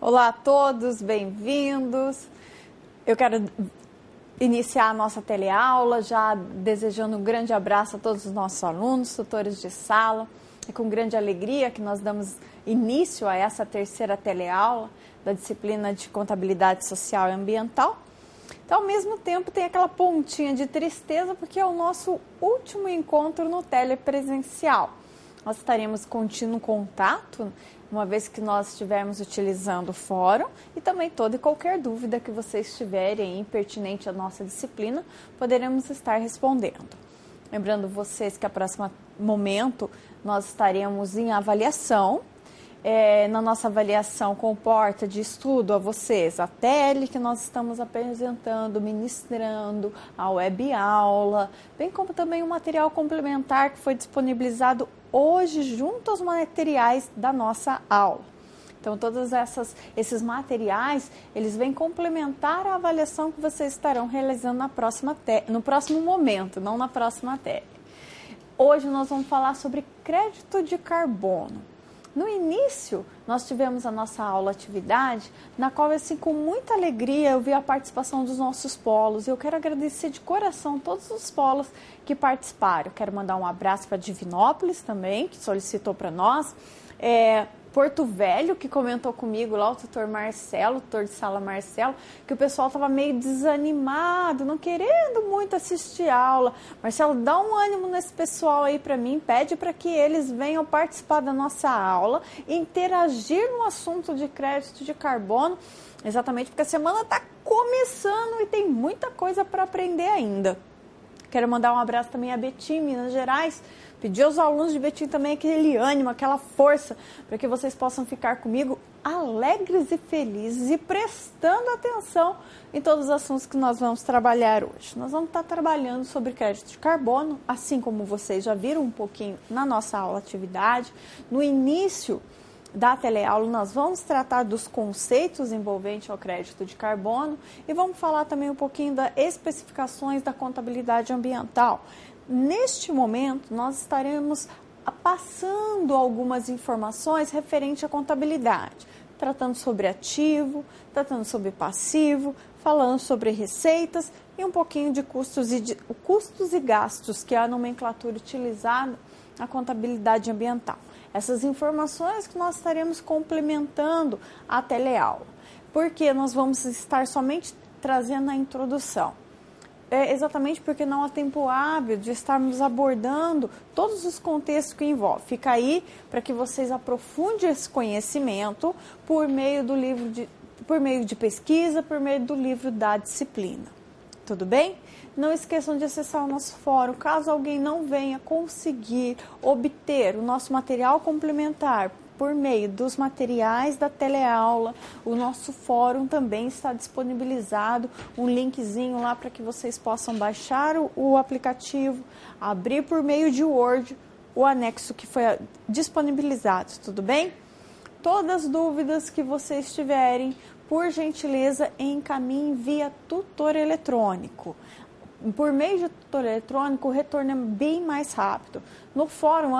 Olá a todos, bem-vindos. Eu quero iniciar a nossa teleaula já desejando um grande abraço a todos os nossos alunos, tutores de sala. É com grande alegria que nós damos início a essa terceira teleaula da disciplina de Contabilidade Social e Ambiental. Então, ao mesmo tempo, tem aquela pontinha de tristeza porque é o nosso último encontro no telepresencial. Nós estaremos contínuo contato, uma vez que nós estivermos utilizando o fórum, e também toda e qualquer dúvida que vocês tiverem pertinente à nossa disciplina, poderemos estar respondendo. Lembrando vocês que a próxima momento nós estaremos em avaliação. Na nossa avaliação comporta de estudo a vocês a tele que nós estamos apresentando, ministrando, a web aula, bem como também o material complementar que foi disponibilizado hoje junto aos materiais da nossa aula. Então, todos esses materiais, eles vêm complementar a avaliação que vocês estarão realizando no próximo momento, não na próxima tele. Hoje nós vamos falar sobre crédito de carbono. No início, nós tivemos a nossa aula atividade, na qual, assim, com muita alegria, eu vi a participação dos nossos polos. E eu quero agradecer de coração todos os polos que participaram. Eu quero mandar um abraço para Divinópolis também, que solicitou para nós. Porto Velho, que comentou comigo lá, o tutor Marcelo, tutor de sala Marcelo, que o pessoal estava meio desanimado, não querendo muito assistir a aula. Marcelo, dá um ânimo nesse pessoal aí para mim, pede para que eles venham participar da nossa aula, interagir no assunto de crédito de carbono, exatamente porque a semana está começando e tem muita coisa para aprender ainda. Quero mandar um abraço também a Betim, Minas Gerais. Pedir aos alunos de Betim também aquele ânimo, aquela força, para que vocês possam ficar comigo alegres e felizes e prestando atenção em todos os assuntos que nós vamos trabalhar hoje. Nós vamos estar trabalhando sobre crédito de carbono, assim como vocês já viram um pouquinho na nossa aula atividade. No início da teleaula, nós vamos tratar dos conceitos envolventes ao crédito de carbono e vamos falar também um pouquinho das especificações da contabilidade ambiental. Neste momento, nós estaremos passando algumas informações referente à contabilidade, tratando sobre ativo, tratando sobre passivo, falando sobre receitas e um pouquinho de custos e gastos, que é a nomenclatura utilizada na contabilidade ambiental. Essas informações que nós estaremos complementando a teleaula, porque nós vamos estar somente trazendo a introdução. Exatamente porque não há tempo hábil de estarmos abordando todos os contextos que envolve. Fica aí para que vocês aprofundem esse conhecimento por meio de pesquisa, por meio do livro da disciplina. Tudo bem? Não esqueçam de acessar o nosso fórum. Caso alguém não venha conseguir obter o nosso material complementar por meio dos materiais da teleaula, o nosso fórum também está disponibilizado, um linkzinho lá para que vocês possam baixar o aplicativo, abrir por meio de Word o anexo que foi disponibilizado, tudo bem? Todas as dúvidas que vocês tiverem, por gentileza, encaminhem via tutor eletrônico. Por meio de tutor eletrônico, o retorno é bem mais rápido. No fórum,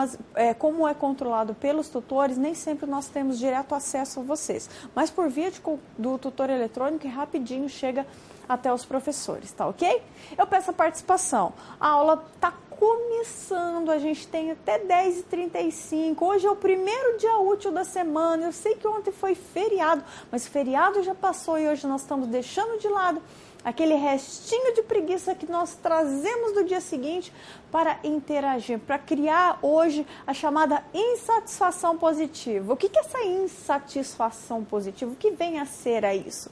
como é controlado pelos tutores, nem sempre nós temos direto acesso a vocês. Mas por via do tutor eletrônico, rapidinho chega até os professores, tá ok? Eu peço a participação. A aula está começando, a gente tem até 10h35. Hoje é o primeiro dia útil da semana. Eu sei que ontem foi feriado, mas o feriado já passou e hoje nós estamos deixando de lado aquele restinho de preguiça que nós trazemos do dia seguinte para interagir, para criar hoje a chamada insatisfação positiva. O que é essa insatisfação positiva? O que vem a ser isso?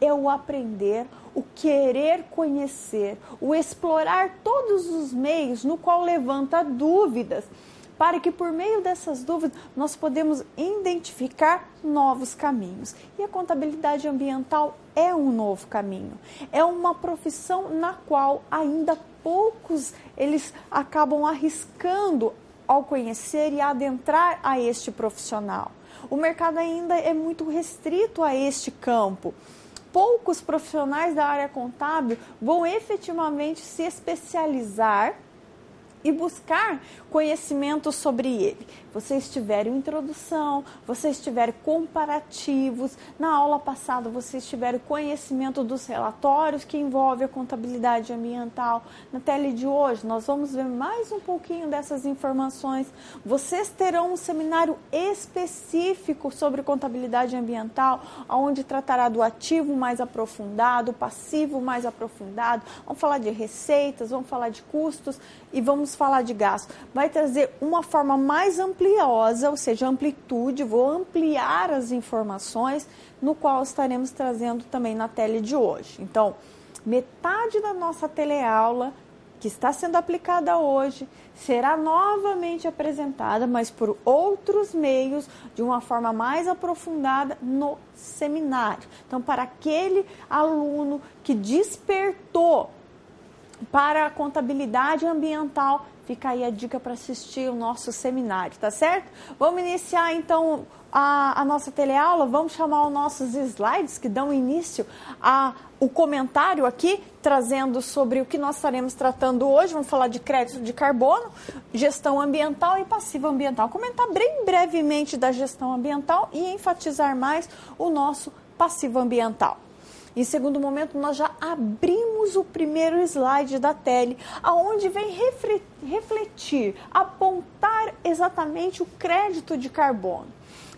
É o aprender, o querer conhecer, o explorar todos os meios no qual levanta dúvidas, para que por meio dessas dúvidas nós podemos identificar novos caminhos. E a contabilidade ambiental é um novo caminho. É uma profissão na qual ainda poucos eles acabam arriscando ao conhecer e adentrar a este profissional. O mercado ainda é muito restrito a este campo. Poucos profissionais da área contábil vão efetivamente se especializar e buscar conhecimento sobre ele. Vocês tiveram introdução, vocês tiveram comparativos, na aula passada vocês tiveram conhecimento dos relatórios que envolvem a contabilidade ambiental. Na tela de hoje nós vamos ver mais um pouquinho dessas informações. Vocês terão um seminário específico sobre contabilidade ambiental, onde tratará do ativo mais aprofundado, passivo mais aprofundado, vamos falar de receitas, vamos falar de custos e vamos falar de gasto. Vai trazer uma forma mais ampliosa, ou seja, amplitude, vou ampliar as informações, no qual estaremos trazendo também na tela de hoje. Então, metade da nossa teleaula, que está sendo aplicada hoje, será novamente apresentada, mas por outros meios, de uma forma mais aprofundada no seminário. Então, para aquele aluno que despertou para a contabilidade ambiental, fica aí a dica para assistir o nosso seminário, tá certo? Vamos iniciar então a nossa teleaula, vamos chamar os nossos slides que dão início o comentário aqui, trazendo sobre o que nós estaremos tratando hoje. Vamos falar de crédito de carbono, gestão ambiental e passivo ambiental. Comentar bem brevemente da gestão ambiental e enfatizar mais o nosso passivo ambiental. Em segundo momento, nós já abrimos o primeiro slide da tele, aonde vem refletir, apontar exatamente o crédito de carbono.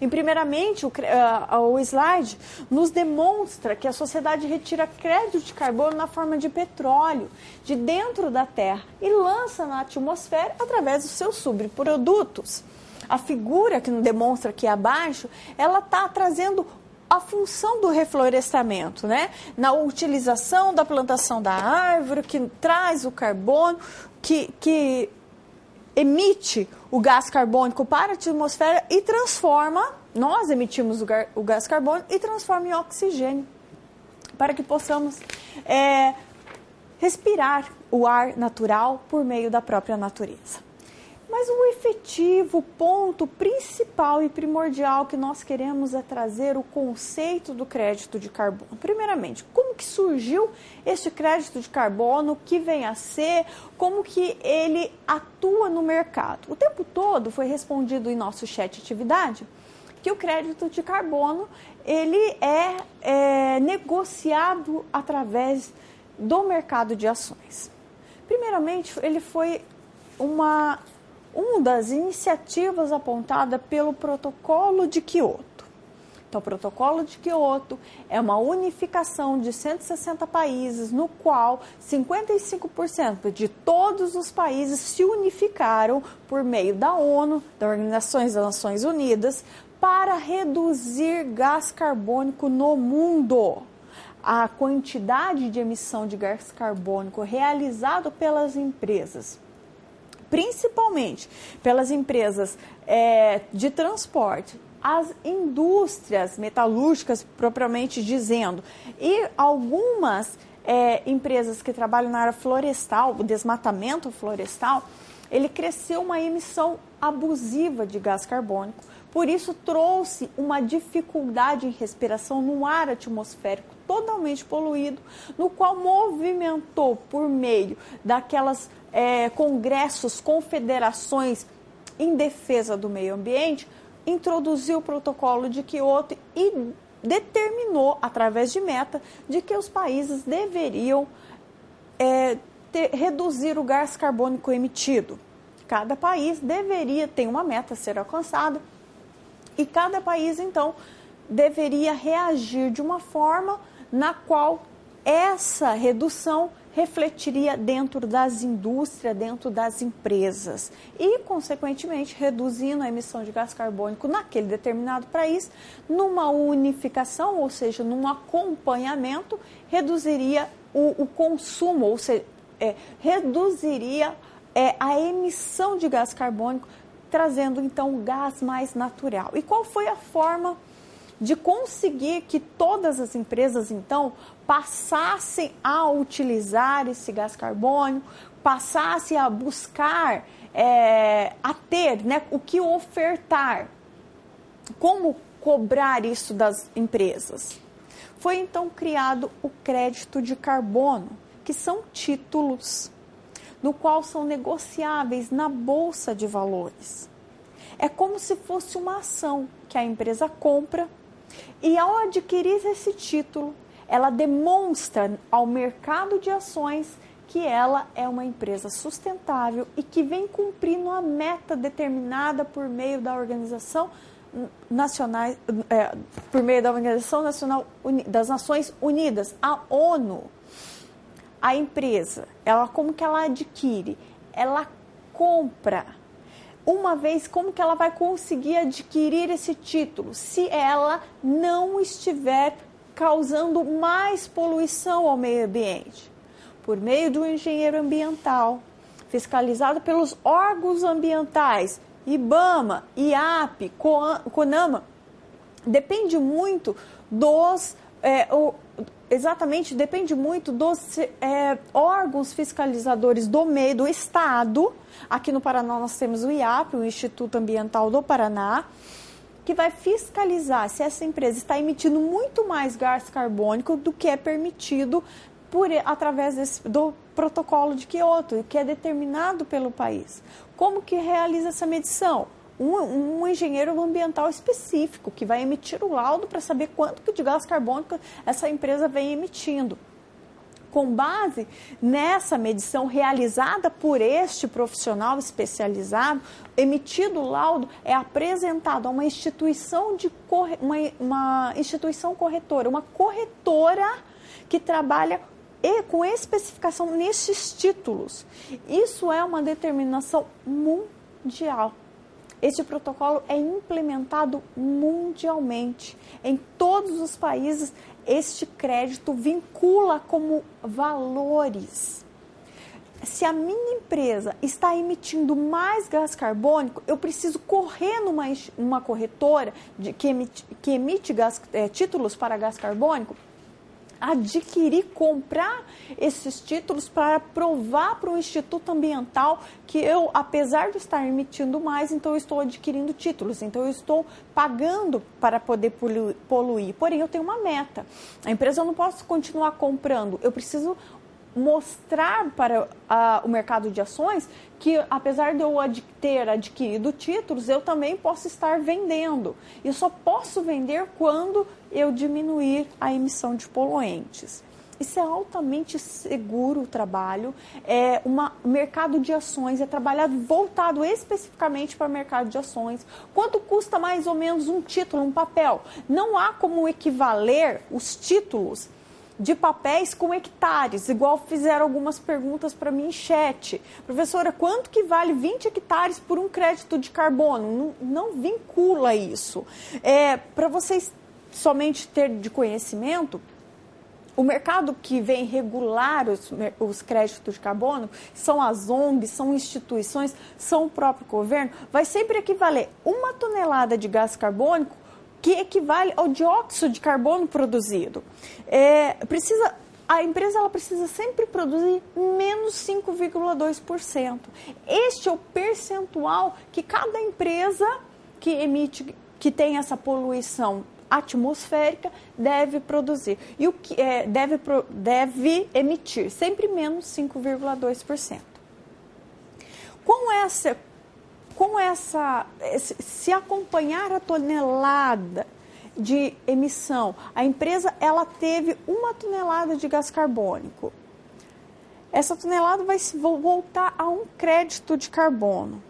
E primeiramente, o slide nos demonstra que a sociedade retira crédito de carbono na forma de petróleo de dentro da Terra e lança na atmosfera através dos seus subprodutos. A figura que nos demonstra aqui abaixo, ela está trazendo a função do reflorestamento, né? Na utilização da plantação da árvore, que traz o carbono, que emite o gás carbônico para a atmosfera e transforma, nós emitimos o gás carbônico e transforma em oxigênio, para que possamos respirar o ar natural por meio da própria natureza. Mas o efetivo ponto principal e primordial que nós queremos é trazer o conceito do crédito de carbono. Primeiramente, como que surgiu este crédito de carbono, o que vem a ser, como que ele atua no mercado. O tempo todo foi respondido em nosso chat atividade que o crédito de carbono ele é negociado através do mercado de ações. Primeiramente, ele foi uma das iniciativas apontada pelo Protocolo de Quioto. Então, o Protocolo de Quioto é uma unificação de 160 países, no qual 55% de todos os países se unificaram por meio da ONU, da Organização das Nações Unidas, para reduzir gás carbônico no mundo. A quantidade de emissão de gás carbônico realizado pelas empresas, principalmente pelas empresas de transporte, as indústrias metalúrgicas propriamente dizendo, e algumas empresas que trabalham na área florestal, o desmatamento florestal, ele cresceu uma emissão abusiva de gás carbônico, por isso trouxe uma dificuldade em respiração no ar atmosférico totalmente poluído, no qual movimentou por meio daquelas congressos, confederações em defesa do meio ambiente, introduziu o Protocolo de Quioto e determinou, através de meta, de que os países deveriam reduzir o gás carbônico emitido. Cada país deveria ter uma meta a ser alcançada e cada país, então, deveria reagir de uma forma na qual essa redução refletiria dentro das indústrias, dentro das empresas e, consequentemente, reduzindo a emissão de gás carbônico naquele determinado país, numa unificação, ou seja, num acompanhamento, reduziria o consumo, ou seja, reduziria a emissão de gás carbônico, trazendo, então, o gás mais natural. E qual foi a forma de conseguir que todas as empresas, então, passassem a utilizar esse gás carbônico, passassem a buscar, a ter, né, o que ofertar, como cobrar isso das empresas? Foi, então, criado o crédito de carbono, que são títulos. no qual são negociáveis na Bolsa de Valores. É como se fosse uma ação que a empresa compra e, ao adquirir esse título, ela demonstra ao mercado de ações que ela é uma empresa sustentável e que vem cumprindo a meta determinada por meio da Organização Nacional, das Nações Unidas, a ONU. A empresa, como que ela adquire? Ela compra. Uma vez, como que ela vai conseguir adquirir esse título? Se ela não estiver causando mais poluição ao meio ambiente. Por meio do engenheiro ambiental, fiscalizado pelos órgãos ambientais, IBAMA, IAP, CONAMA, depende muito dos órgãos fiscalizadores do Estado. Aqui no Paraná nós temos o IAP, o Instituto Ambiental do Paraná, que vai fiscalizar se essa empresa está emitindo muito mais gás carbônico do que é permitido através do protocolo de Kyoto, que é determinado pelo país. Como que realiza essa medição? Um engenheiro ambiental específico que vai emitir o laudo para saber quanto de gás carbônico essa empresa vem emitindo. Com base nessa medição realizada por este profissional especializado, emitido o laudo é apresentado a uma instituição corretora, uma corretora que trabalha com especificação nesses títulos. Isso é uma determinação mundial. Este protocolo é implementado mundialmente. Em todos os países, este crédito vincula como valores. Se a minha empresa está emitindo mais gás carbônico, eu preciso correr numa corretora que emite títulos para gás carbônico, comprar esses títulos para provar para o Instituto Ambiental que eu, apesar de estar emitindo mais, então eu estou adquirindo títulos, então eu estou pagando para poder poluir. Porém, eu tenho uma meta. A empresa não pode continuar comprando, eu preciso mostrar para o mercado de ações que, apesar de eu ter adquirido títulos, eu também posso estar vendendo. E só posso vender quando eu diminuir a emissão de poluentes. Isso é altamente seguro o trabalho. Mercado de ações é trabalhado voltado especificamente para o mercado de ações. Quanto custa mais ou menos um título, um papel? Não há como equivaler os títulos de papéis com hectares, igual fizeram algumas perguntas para mim em chat. Professora, quanto que vale 20 hectares por um crédito de carbono? Não vincula isso. Para vocês somente ter de conhecimento, o mercado que vem regular os créditos de carbono são as ONGs, são instituições, são o próprio governo, vai sempre equivaler 1 tonelada de gás carbônico que equivale ao dióxido de carbono produzido. A empresa precisa sempre produzir menos 5,2%. Este é o percentual que cada empresa que tem essa poluição atmosférica deve produzir. E o que deve emitir sempre menos 5,2%. Se acompanhar a tonelada de emissão, a empresa teve 1 tonelada de gás carbônico. Essa tonelada vai se voltar a um crédito de carbono.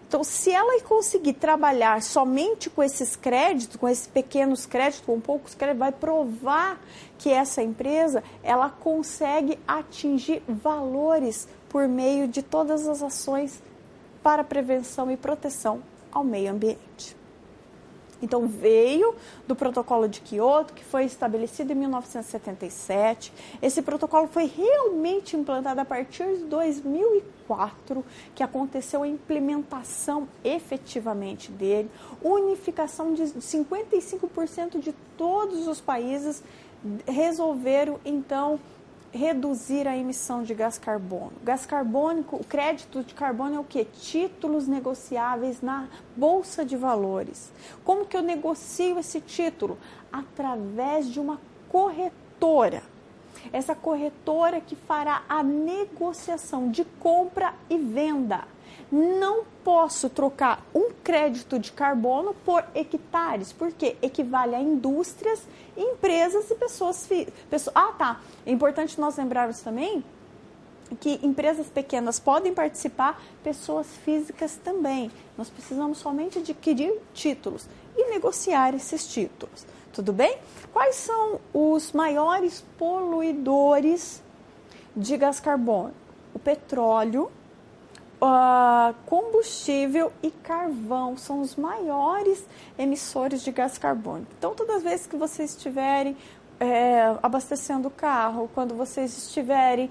Então, se ela conseguir trabalhar somente com esses créditos, com esses pequenos créditos, com poucos créditos, vai provar que essa empresa ela consegue atingir valores por meio de todas as ações para prevenção e proteção ao meio ambiente. Então, veio do protocolo de Kyoto, que foi estabelecido em 1977. Esse protocolo foi realmente implantado a partir de 2004, que aconteceu a implementação efetivamente dele, unificação de 55% de todos os países resolveram, então, reduzir a emissão de gás carbônico. Gás carbônico, o crédito de carbono é o quê? Títulos negociáveis na Bolsa de Valores. Como que eu negocio esse título? Através de uma corretora. essa corretora que fará a negociação de compra e venda. Não posso trocar um crédito de carbono por hectares, porque equivale a indústrias, empresas e pessoas físicas. É importante nós lembrarmos também que empresas pequenas podem participar, pessoas físicas também. Nós precisamos somente adquirir títulos e negociar esses títulos. Tudo bem? Quais são os maiores poluidores de gás carbônico? O petróleo, combustível e carvão são os maiores emissores de gás carbônico. Então, todas as vezes que vocês estiverem abastecendo o carro, quando vocês estiverem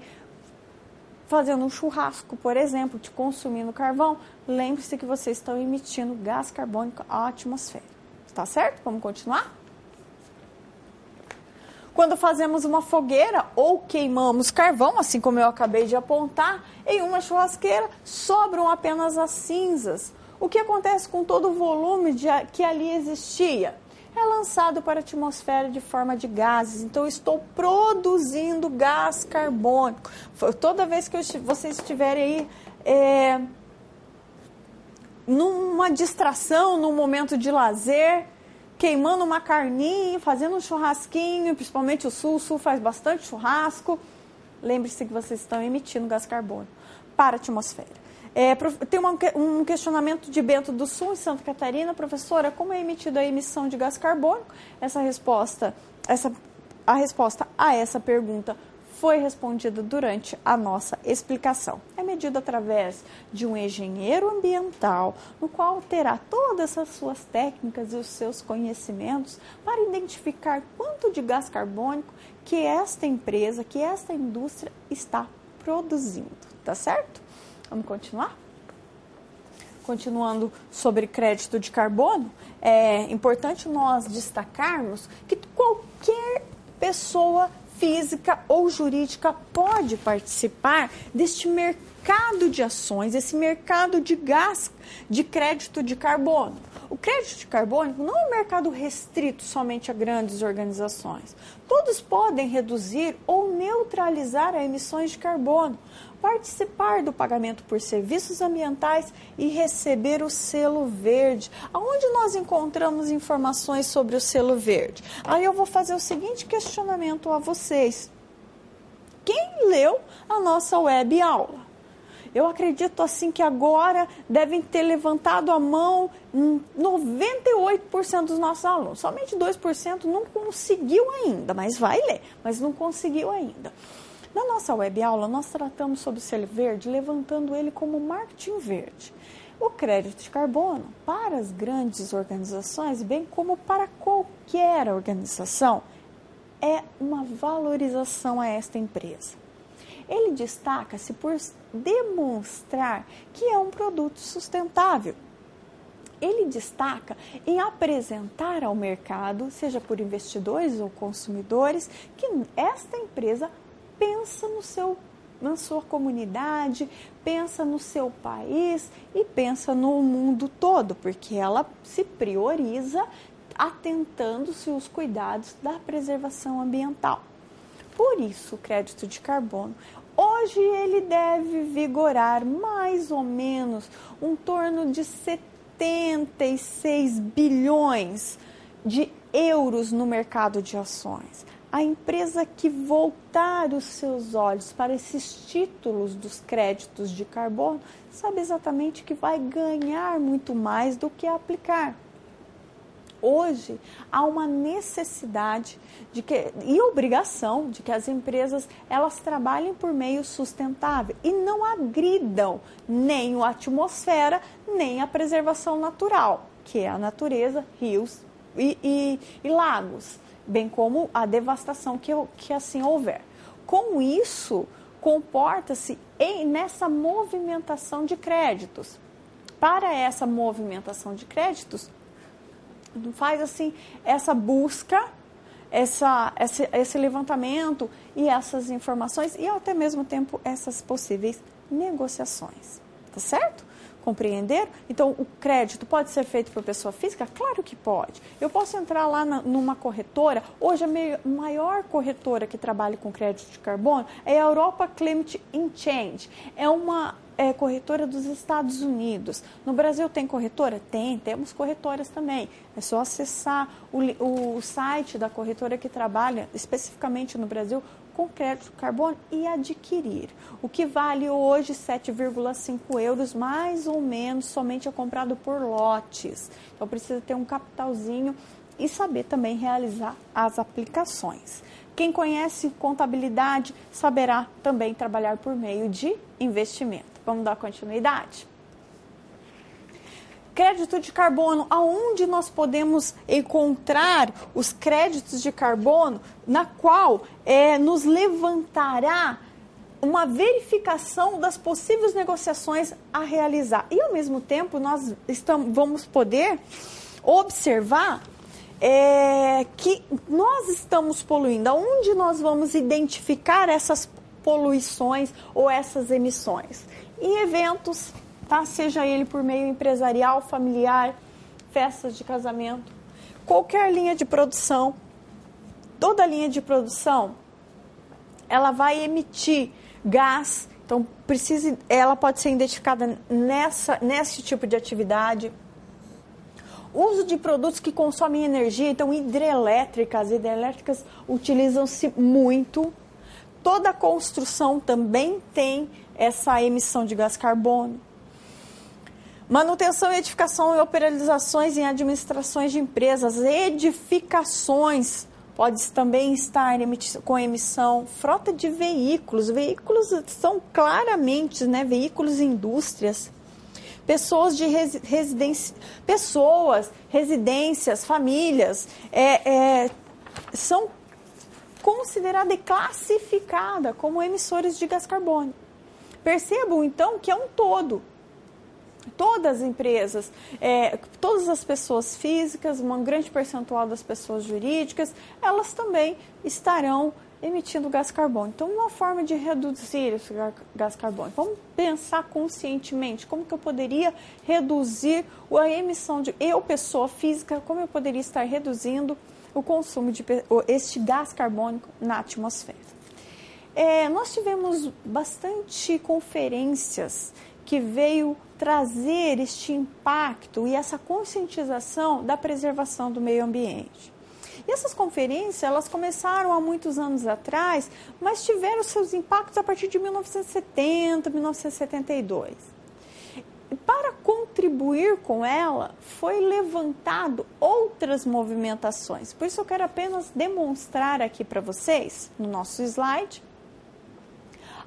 fazendo um churrasco, por exemplo, de consumindo carvão, lembre-se que vocês estão emitindo gás carbônico à atmosfera. Tá certo? Vamos continuar? Quando fazemos uma fogueira ou queimamos carvão, assim como eu acabei de apontar, em uma churrasqueira sobram apenas as cinzas. O que acontece com todo o volume que ali existia? É lançado para a atmosfera de forma de gases. Então, eu estou produzindo gás carbônico. Toda vez que vocês estiverem aí numa distração, num momento de lazer, queimando uma carninha, fazendo um churrasquinho, principalmente o sul faz bastante churrasco, lembre-se que vocês estão emitindo gás carbônico para a atmosfera. Tem um questionamento de Bento do Sul, em Santa Catarina. Professora, como é emitida a emissão de gás carbônico? A resposta a essa pergunta foi respondida durante a nossa explicação. É medido através de um engenheiro ambiental, no qual terá todas as suas técnicas e os seus conhecimentos para identificar quanto de gás carbônico que esta empresa, que esta indústria está produzindo. Tá certo? Vamos continuar? Continuando sobre crédito de carbono, é importante nós destacarmos que qualquer pessoa física ou jurídica pode participar deste mercado de ações, esse mercado de gás, de crédito de carbono. O crédito de carbono não é um mercado restrito somente a grandes organizações. Todos podem reduzir ou neutralizar as emissões de carbono, participar do pagamento por serviços ambientais e receber o selo verde. Aonde nós encontramos informações sobre o selo verde? Aí eu vou fazer o seguinte questionamento a vocês. Quem leu a nossa web aula? Eu acredito assim que agora devem ter levantado a mão 98% dos nossos alunos. Somente 2% não conseguiu ainda, mas vai ler, mas não conseguiu ainda. Na nossa web aula, nós tratamos sobre o selo verde, levantando ele como marketing verde. O crédito de carbono, para as grandes organizações, bem como para qualquer organização, é uma valorização a esta empresa. Ele destaca-se por demonstrar que é um produto sustentável. Ele destaca em apresentar ao mercado, seja por investidores ou consumidores, que esta empresa pensa na sua comunidade, pensa no seu país e pensa no mundo todo, porque ela se prioriza atentando-se os cuidados da preservação ambiental. Por isso, o crédito de carbono, hoje ele deve vigorar mais ou menos em torno de 76 bilhões de euros no mercado de ações. A empresa que voltar os seus olhos para esses títulos dos créditos de carbono sabe exatamente que vai ganhar muito mais do que aplicar. Hoje, há uma necessidade e obrigação de que as empresas elas trabalhem por meio sustentável e não agridam nem a atmosfera, nem a preservação natural, que é a natureza, rios e lagos, bem como a devastação que assim houver. Com isso, comporta-se nessa movimentação de créditos. Para essa movimentação de créditos, faz assim essa busca, esse levantamento e essas informações e ao até mesmo tempo essas possíveis negociações, tá certo? Compreenderam? Então, o crédito pode ser feito por pessoa física? Claro que pode. Eu posso entrar lá numa corretora. Hoje, a maior corretora que trabalha com crédito de carbono é a Europa Climate Exchange. É uma corretora dos Estados Unidos. No Brasil tem corretora? Temos corretoras também. É só acessar o site da corretora que trabalha especificamente no Brasil com crédito de carbono e adquirir. O que vale hoje 7,5 euros, mais ou menos, somente é comprado por lotes. Então, precisa ter um capitalzinho e saber também realizar as aplicações. Quem conhece contabilidade saberá também trabalhar por meio de investimento. Vamos dar continuidade? Crédito de carbono, aonde nós podemos encontrar os créditos de carbono, na qual nos levantará uma verificação das possíveis negociações a realizar. E, ao mesmo tempo, nós vamos poder observar que nós estamos poluindo. Aonde nós vamos identificar essas poluições ou essas emissões? Em eventos, tá? Seja ele por meio empresarial, familiar, festas de casamento, qualquer linha de produção, toda linha de produção, ela vai emitir gás, então ela pode ser identificada nesse tipo de atividade. Uso de produtos que consomem energia, então hidrelétricas utilizam-se muito. Toda a construção também tem essa emissão de gás carbono. Manutenção, edificação e operações em administrações de empresas. Edificações pode também estar com emissão. Frota de veículos. Veículos são claramente, veículos e indústrias. Pessoas de residências, famílias, são consideradas e classificadas como emissores de gás carbônico. Percebam, então, que é um todo. Todas as empresas, todas as pessoas físicas, um grande percentual das pessoas jurídicas, elas também estarão emitindo gás carbônico. Então, uma forma de reduzir esse gás carbônico. Vamos pensar conscientemente como que eu poderia reduzir a emissão eu, pessoa física, como eu poderia estar reduzindo o consumo de este gás carbônico na atmosfera. Nós tivemos bastante conferências que veio trazer este impacto e essa conscientização da preservação do meio ambiente. E essas conferências, elas começaram há muitos anos atrás, mas tiveram seus impactos a partir de 1970, 1972. E para contribuir com ela, foi levantado outras movimentações. Por isso eu quero apenas demonstrar aqui para vocês, no nosso slide,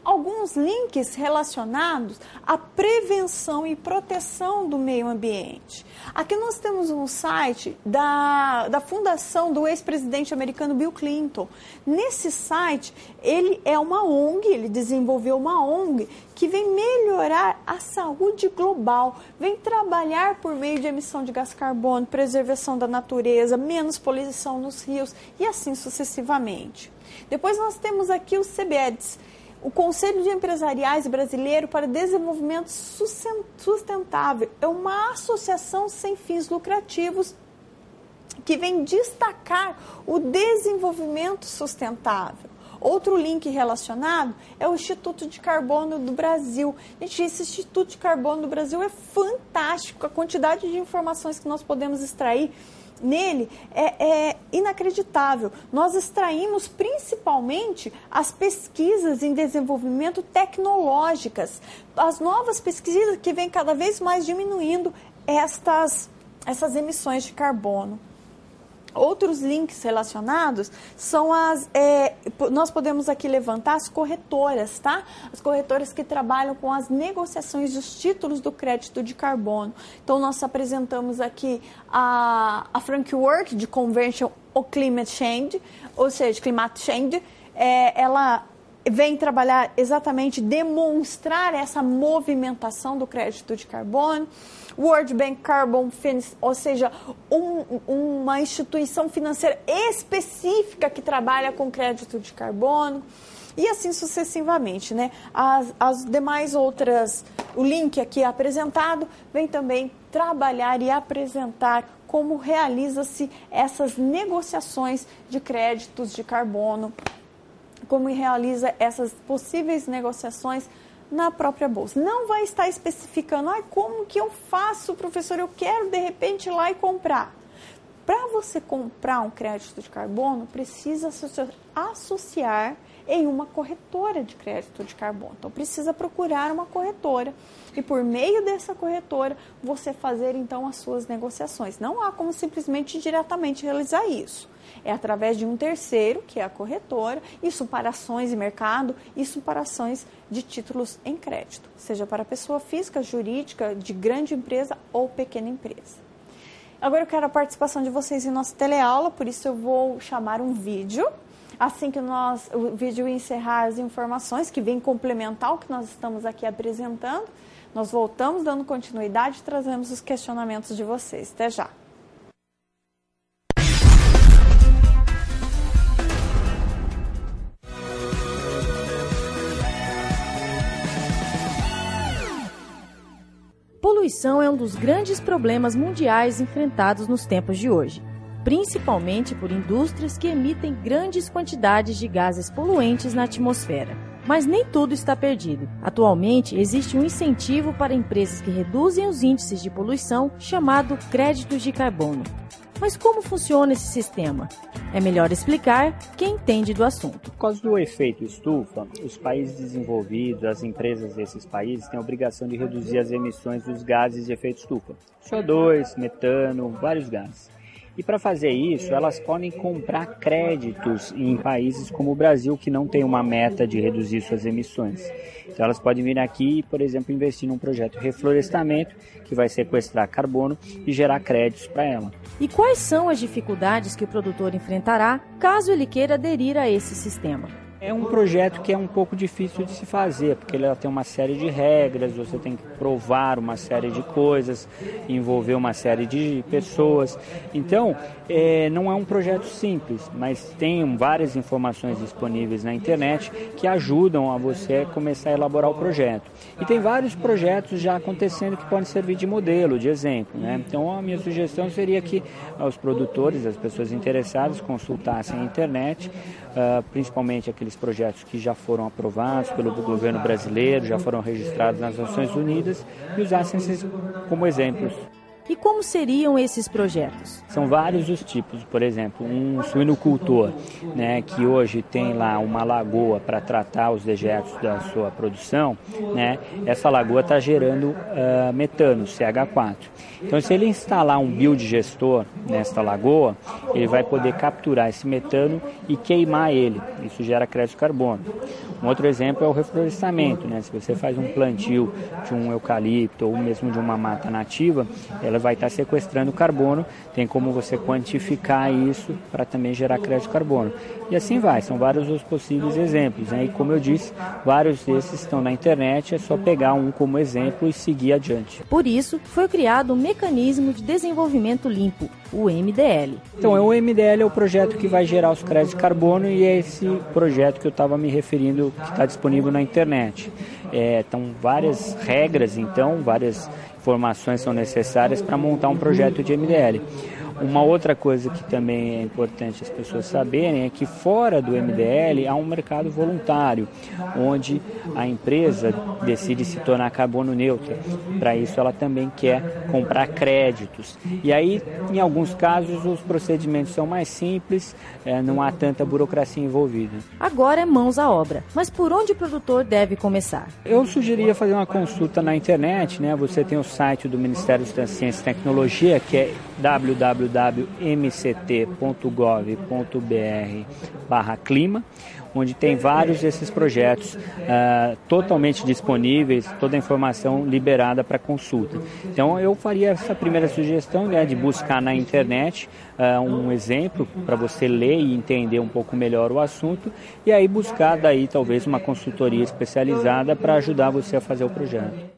alguns links relacionados à prevenção e proteção do meio ambiente. Aqui nós temos um site da fundação do ex-presidente americano Bill Clinton. Nesse site, ele é uma ONG, ele desenvolveu uma ONG que vem melhorar a saúde global, vem trabalhar por meio de emissão de gás carbono, preservação da natureza, menos poluição nos rios e assim sucessivamente. Depois nós temos aqui o CBEDS, o Conselho de Empresariais Brasileiro para Desenvolvimento Sustentável. É uma associação sem fins lucrativos que vem destacar o desenvolvimento sustentável. Outro link relacionado é o Instituto de Carbono do Brasil. Gente, esse Instituto de Carbono do Brasil é fantástico. A quantidade de informações que nós podemos extrair nele é inacreditável. Nós extraímos principalmente as pesquisas em desenvolvimento tecnológicas, as novas pesquisas que vêm cada vez mais diminuindo essas emissões de carbono. Outros links relacionados são nós podemos aqui levantar as corretoras, tá? As corretoras que trabalham com as negociações dos títulos do crédito de carbono. Então, nós apresentamos aqui a Framework de Convention on Climate Change, ou seja, Climate Change. Ela vem trabalhar exatamente, demonstrar essa movimentação do crédito de carbono. World Bank Carbon Finance, ou seja, uma instituição financeira específica que trabalha com crédito de carbono. E assim sucessivamente, né? As demais outras, o link aqui apresentado, vem também trabalhar e apresentar como realiza-se essas negociações de créditos de carbono, como realiza essas possíveis negociações na própria bolsa. Não vai estar especificando, como que eu faço, professor, eu quero de repente ir lá e comprar. Para você comprar um crédito de carbono, precisa associar em uma corretora de crédito de carbono. Então, precisa procurar uma corretora e, por meio dessa corretora, você fazer, então, as suas negociações. Não há como simplesmente diretamente realizar isso. É através de um terceiro, que é a corretora, isso para ações e mercado, isso para ações de títulos em crédito, seja para pessoa física, jurídica, de grande empresa ou pequena empresa. Agora eu quero a participação de vocês em nossa teleaula, por isso eu vou chamar um vídeo. Assim que o vídeo encerrar as informações, que vem complementar o que nós estamos aqui apresentando, nós voltamos dando continuidade e trazemos os questionamentos de vocês. Até já! Poluição é um dos grandes problemas mundiais enfrentados nos tempos de hoje, principalmente por indústrias que emitem grandes quantidades de gases poluentes na atmosfera. Mas nem tudo está perdido. Atualmente, existe um incentivo para empresas que reduzem os índices de poluição, chamado créditos de carbono. Mas como funciona esse sistema? É melhor explicar quem entende do assunto. Por causa do efeito estufa, os países desenvolvidos, as empresas desses países têm a obrigação de reduzir as emissões dos gases de efeito estufa. CO2, metano, vários gases. E para fazer isso, elas podem comprar créditos em países como o Brasil, que não tem uma meta de reduzir suas emissões. Então elas podem vir aqui e, por exemplo, investir num projeto de reflorestamento que vai sequestrar carbono e gerar créditos para ela. E quais são as dificuldades que o produtor enfrentará caso ele queira aderir a esse sistema? É um projeto que é um pouco difícil de se fazer, porque ele tem uma série de regras, você tem que provar uma série de coisas, envolver uma série de pessoas. Então, não é um projeto simples, mas tem várias informações disponíveis na internet que ajudam a você começar a elaborar o projeto. E tem vários projetos já acontecendo que podem servir de modelo, de exemplo, né? Então, a minha sugestão seria que os produtores, as pessoas interessadas, consultassem a internet, principalmente aqueles projetos que já foram aprovados pelo governo brasileiro, já foram registrados nas Nações Unidas e usassem esses como exemplos. E como seriam esses projetos? São vários os tipos, por exemplo, um suinocultor, né, que hoje tem lá uma lagoa para tratar os dejetos da sua produção, né, essa lagoa está gerando metano, CH4. Então, se ele instalar um biodigestor nesta lagoa, ele vai poder capturar esse metano e queimar ele. Isso gera crédito de carbono. Um outro exemplo é o reflorestamento, né? Se você faz um plantio de um eucalipto ou mesmo de uma mata nativa, ela vai estar sequestrando carbono, tem como você quantificar isso para também gerar crédito de carbono. E assim vai, são vários os possíveis exemplos, né? E como eu disse, vários desses estão na internet, é só pegar um como exemplo e seguir adiante. Por isso, foi criado o Mecanismo de Desenvolvimento Limpo, o MDL. Então, o MDL é o projeto que vai gerar os créditos de carbono e é esse projeto que eu estava me referindo, que está disponível na internet. Então, várias regras, então, várias informações são necessárias para montar um projeto de MDL. Uma outra coisa que também é importante as pessoas saberem é que fora do MDL há um mercado voluntário, onde a empresa decide se tornar carbono neutra. Para isso ela também quer comprar créditos. E aí, em alguns casos, os procedimentos são mais simples, não há tanta burocracia envolvida. Agora é mãos à obra. Mas por onde o produtor deve começar? Eu sugeriria fazer uma consulta na internet, né? Você tem o site do Ministério da Ciência e Tecnologia, que é www.mct.gov.br/clima, onde tem vários desses projetos totalmente disponíveis, toda a informação liberada para consulta. Então eu faria essa primeira sugestão, né, de buscar na internet um exemplo para você ler e entender um pouco melhor o assunto e aí buscar daí talvez uma consultoria especializada para ajudar você a fazer o projeto.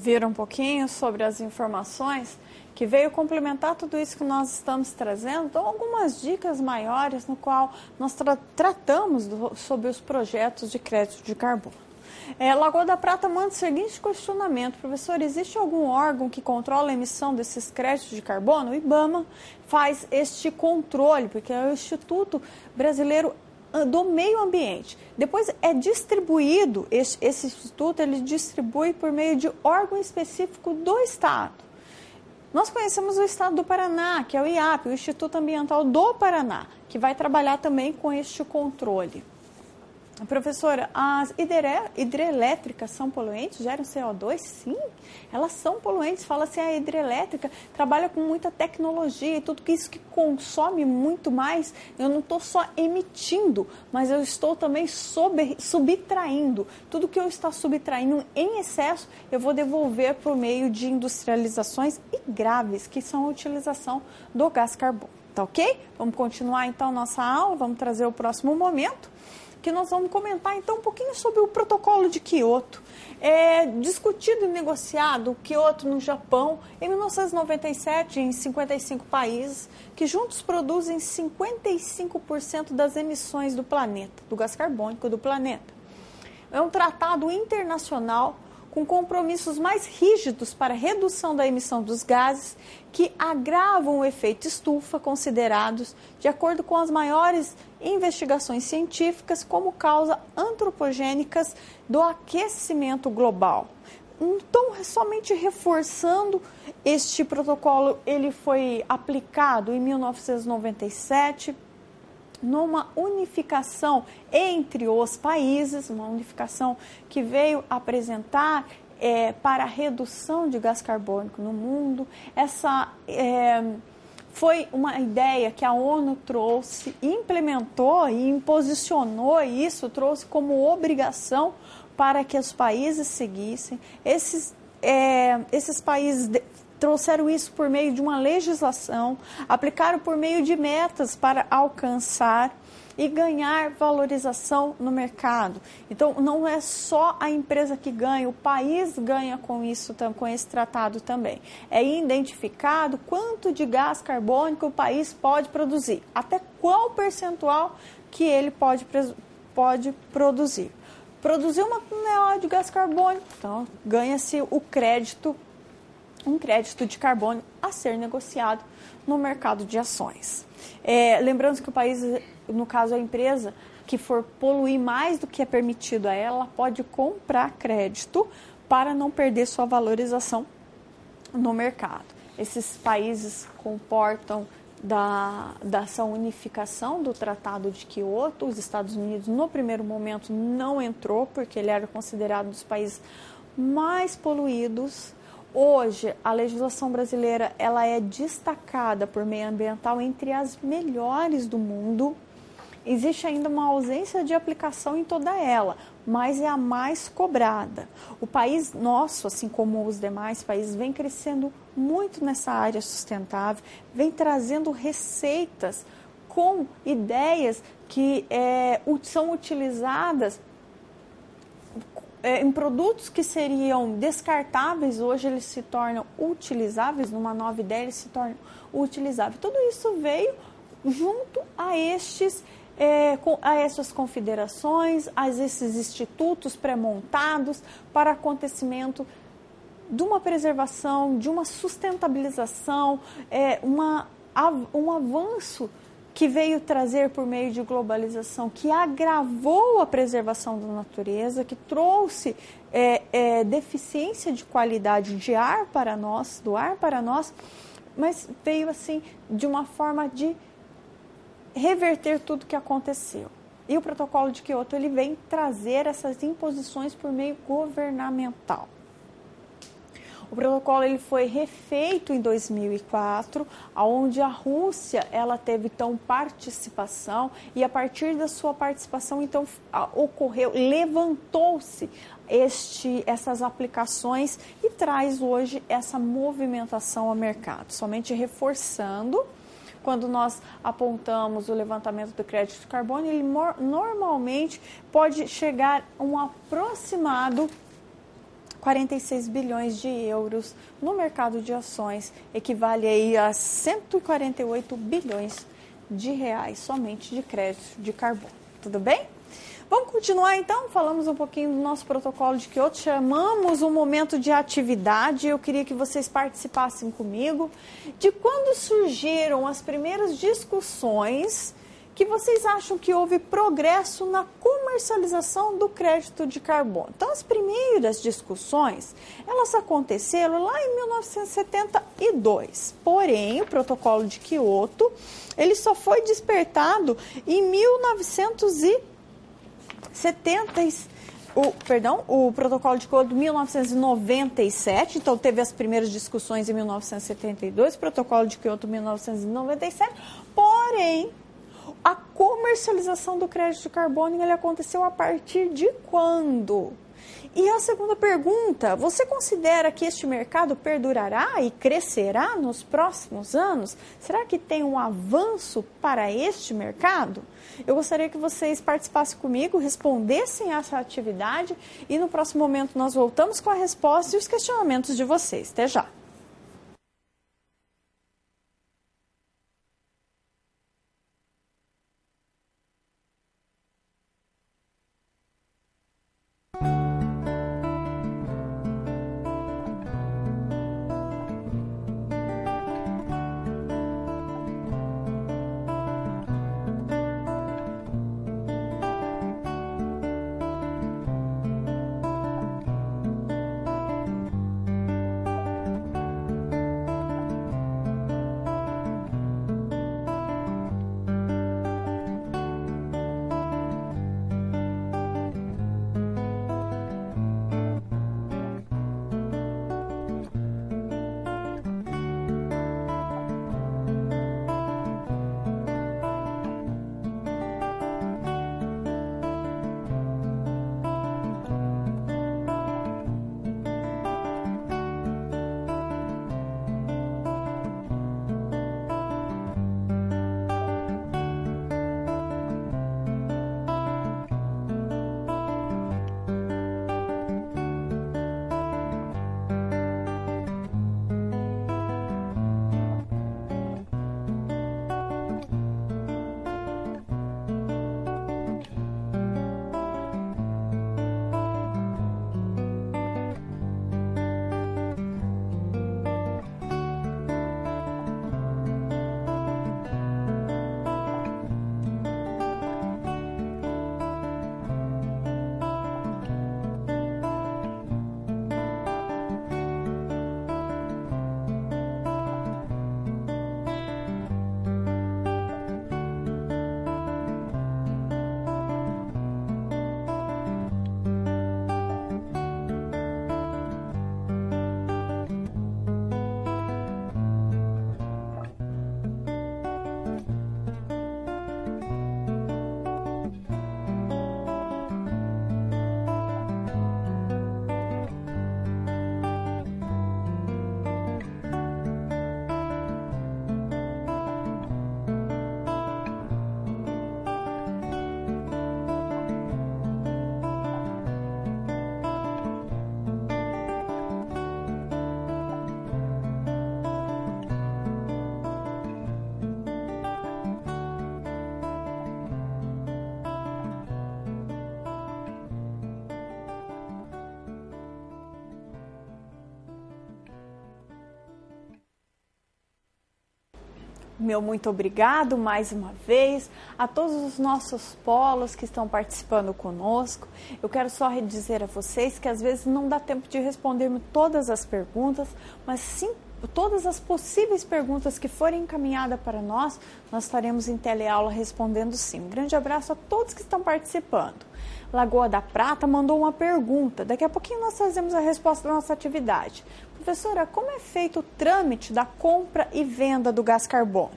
Viram um pouquinho sobre as informações que veio complementar tudo isso que nós estamos trazendo. Então, algumas dicas maiores no qual nós tratamos sobre os projetos de crédito de carbono. Lagoa da Prata manda o seguinte questionamento: professor, existe algum órgão que controla a emissão desses créditos de carbono? O IBAMA faz este controle, porque é o Instituto Brasileiro do Meio Ambiente. Depois é distribuído, esse instituto ele distribui por meio de órgão específico do Estado. Nós conhecemos o Estado do Paraná, que é o IAP, o Instituto Ambiental do Paraná, que vai trabalhar também com este controle. Professora, as hidrelétricas são poluentes? Geram CO2? Sim, elas são poluentes. Fala-se a hidrelétrica trabalha com muita tecnologia e tudo isso que consome muito mais. Eu não estou só emitindo, mas eu estou também subtraindo. Tudo que eu estou subtraindo em excesso, eu vou devolver por meio de industrializações e graves, que são a utilização do gás carbono. Tá ok? Vamos continuar então nossa aula, vamos trazer o próximo momento, que nós vamos comentar então um pouquinho sobre o protocolo de Kyoto. Discutido e negociado o Kyoto no Japão em 1997 em 55 países, que juntos produzem 55% das emissões do planeta, do gás carbônico do planeta. É um tratado internacional com compromissos mais rígidos para a redução da emissão dos gases que agravam o efeito estufa, considerados, de acordo com as maiores investigações científicas, como causas antropogênicas do aquecimento global. Então, somente reforçando, este protocolo ele foi aplicado em 1997, numa unificação entre os países, uma unificação que veio apresentar para a redução de gás carbônico no mundo. Essa foi uma ideia que a ONU trouxe, implementou e imposicionou isso, trouxe como obrigação para que os países seguissem. Esses países trouxeram isso por meio de uma legislação, aplicaram por meio de metas para alcançar e ganhar valorização no mercado. Então, não é só a empresa que ganha, o país ganha com isso, com esse tratado também. É identificado quanto de gás carbônico o país pode produzir, até qual percentual que ele pode produzir. Produzir uma tonelada de gás carbônico, então ganha-se o crédito, um crédito de carbono a ser negociado no mercado de ações. Lembrando que o país, no caso a empresa, que for poluir mais do que é permitido a ela, pode comprar crédito para não perder sua valorização no mercado. Esses países comportam dessa unificação do Tratado de Kyoto. Os Estados Unidos, no primeiro momento, não entrou, porque ele era considerado um dos países mais poluídos. Hoje, a legislação brasileira ela é destacada por meio ambiental entre as melhores do mundo. Existe ainda uma ausência de aplicação em toda ela, mas é a mais cobrada. O país nosso, assim como os demais países, vem crescendo muito nessa área sustentável, vem trazendo receitas com ideias que são utilizadas em produtos que seriam descartáveis, hoje eles se tornam utilizáveis, numa nova ideia eles se tornam utilizáveis. Tudo isso veio junto a essas confederações, a esses institutos pré-montados para acontecimento de uma preservação, de uma sustentabilização, um avanço que veio trazer por meio de globalização, que agravou a preservação da natureza, que trouxe deficiência de qualidade de ar para nós, do ar para nós, mas veio assim de uma forma de reverter tudo que aconteceu. E o protocolo de Kyoto ele vem trazer essas imposições por meio governamental. O protocolo ele foi refeito em 2004, onde a Rússia ela teve então participação, e a partir da sua participação então levantou-se essas aplicações e traz hoje essa movimentação ao mercado, somente reforçando. Quando nós apontamos o levantamento do crédito de carbono, ele normalmente pode chegar a um aproximado 46 bilhões de euros no mercado de ações, equivale aí a 148 bilhões de reais somente de crédito de carbono. Tudo bem? Vamos continuar então? Falamos um pouquinho do nosso protocolo de Kyoto, chamamos um momento de atividade. Eu queria que vocês participassem comigo de quando surgiram as primeiras discussões que vocês acham que houve progresso na comercialização do crédito de carbono. Então, as primeiras discussões, elas aconteceram lá em 1972. Porém, o protocolo de Kyoto, ele só foi despertado em o protocolo de Kyoto de 1997, então teve as primeiras discussões em 1972, protocolo de Kyoto 1997, porém, a comercialização do crédito de carbono ele aconteceu a partir de quando? E a segunda pergunta, você considera que este mercado perdurará e crescerá nos próximos anos? Será que tem um avanço para este mercado? Eu gostaria que vocês participassem comigo, respondessem a essa atividade e no próximo momento nós voltamos com a resposta e os questionamentos de vocês. Até já! Meu muito obrigado mais uma vez a todos os nossos polos que estão participando conosco. Eu quero só dizer a vocês que às vezes não dá tempo de respondermos todas as perguntas, mas sim todas as possíveis perguntas que forem encaminhadas para nós, nós estaremos em teleaula respondendo sim. Um grande abraço a todos que estão participando. Lagoa da Prata mandou uma pergunta. Daqui a pouquinho nós trazemos a resposta da nossa atividade. Professora, como é feito o trâmite da compra e venda do gás carbono?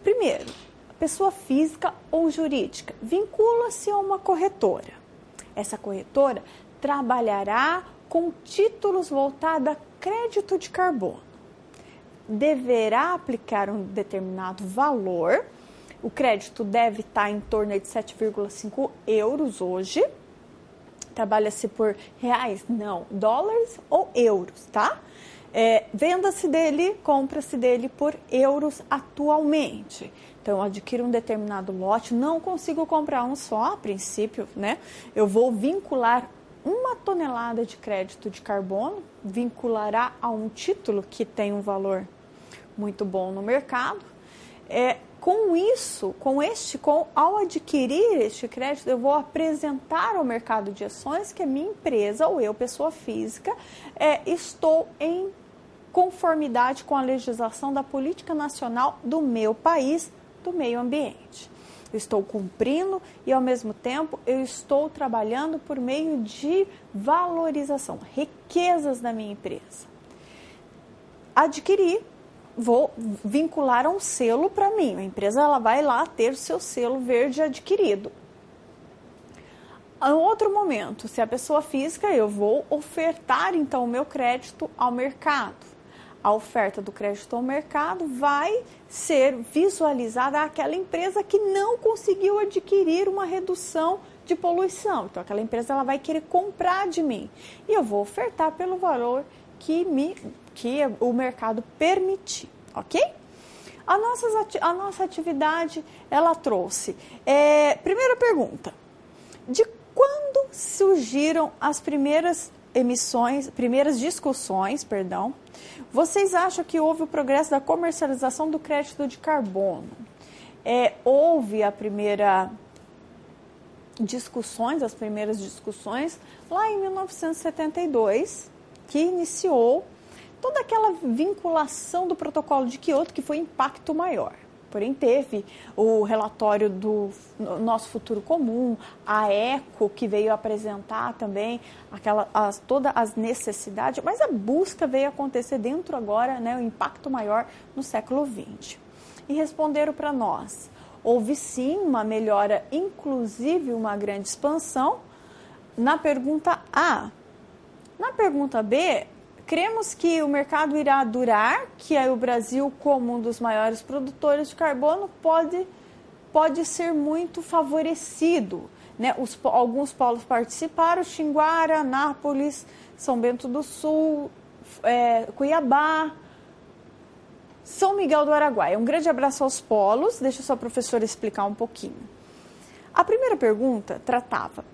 Primeiro, pessoa física ou jurídica vincula-se a uma corretora. Essa corretora trabalhará com títulos voltados a crédito de carbono. Deverá aplicar um determinado valor. O crédito deve estar em torno de 7,5 euros hoje. Trabalha-se por reais? Não, dólares ou euros, tá? Venda-se dele, compra-se dele por euros atualmente. Então, eu adquiro um determinado lote, não consigo comprar um só, a princípio, né? Eu vou vincular 1 tonelada de crédito de carbono, vinculará a um título que tem um valor muito bom no mercado. Ao adquirir este crédito, eu vou apresentar ao mercado de ações que a minha empresa ou eu, pessoa física, estou em conformidade com a legislação da política nacional do meu país, do meio ambiente. Eu estou cumprindo e, ao mesmo tempo, eu estou trabalhando por meio de valorização, riquezas da minha empresa. Adquirir, vou vincular um selo para mim. A empresa ela vai lá ter o seu selo verde adquirido. Em outro momento, se a pessoa física, eu vou ofertar, então, o meu crédito ao mercado. A oferta do crédito ao mercado vai ser visualizada àquela empresa que não conseguiu adquirir uma redução de poluição. Então, aquela empresa ela vai querer comprar de mim. E eu vou ofertar pelo valor que o mercado permitir, ok? A nossa atividade, ela trouxe... primeira pergunta. De quando surgiram as primeiras discussões, vocês acham que houve o progresso da comercialização do crédito de carbono? Houve as primeiras discussões lá em 1972, que iniciou toda aquela vinculação do protocolo de Kyoto, que foi impacto maior. Porém, teve o relatório do Nosso Futuro Comum, a ECO, que veio apresentar também todas as necessidades, mas a busca veio acontecer dentro agora, né, o impacto maior no século XX. E responderam para nós, houve sim uma melhora, inclusive uma grande expansão, na pergunta A. Na pergunta B, cremos que o mercado irá durar, que o Brasil, como um dos maiores produtores de carbono, pode ser muito favorecido. Né? Alguns polos participaram, Xinguara, Anápolis, São Bento do Sul, Cuiabá, São Miguel do Araguaia. Um grande abraço aos polos, deixa só a professora explicar um pouquinho. A primeira pergunta tratava: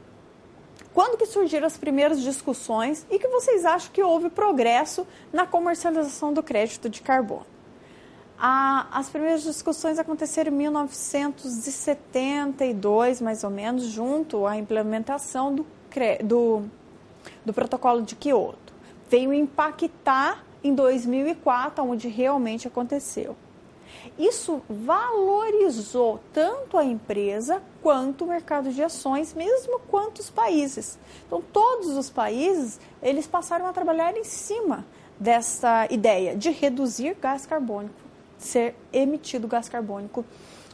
quando que surgiram as primeiras discussões e que vocês acham que houve progresso na comercialização do crédito de carbono? As primeiras discussões aconteceram em 1972, mais ou menos, junto à implementação do protocolo de Kyoto. Veio impactar em 2004, onde realmente aconteceu. Isso valorizou tanto a empresa quanto o mercado de ações, mesmo quanto os países. Então, todos os países, eles passaram a trabalhar em cima dessa ideia de reduzir gás carbônico, ser emitido gás carbônico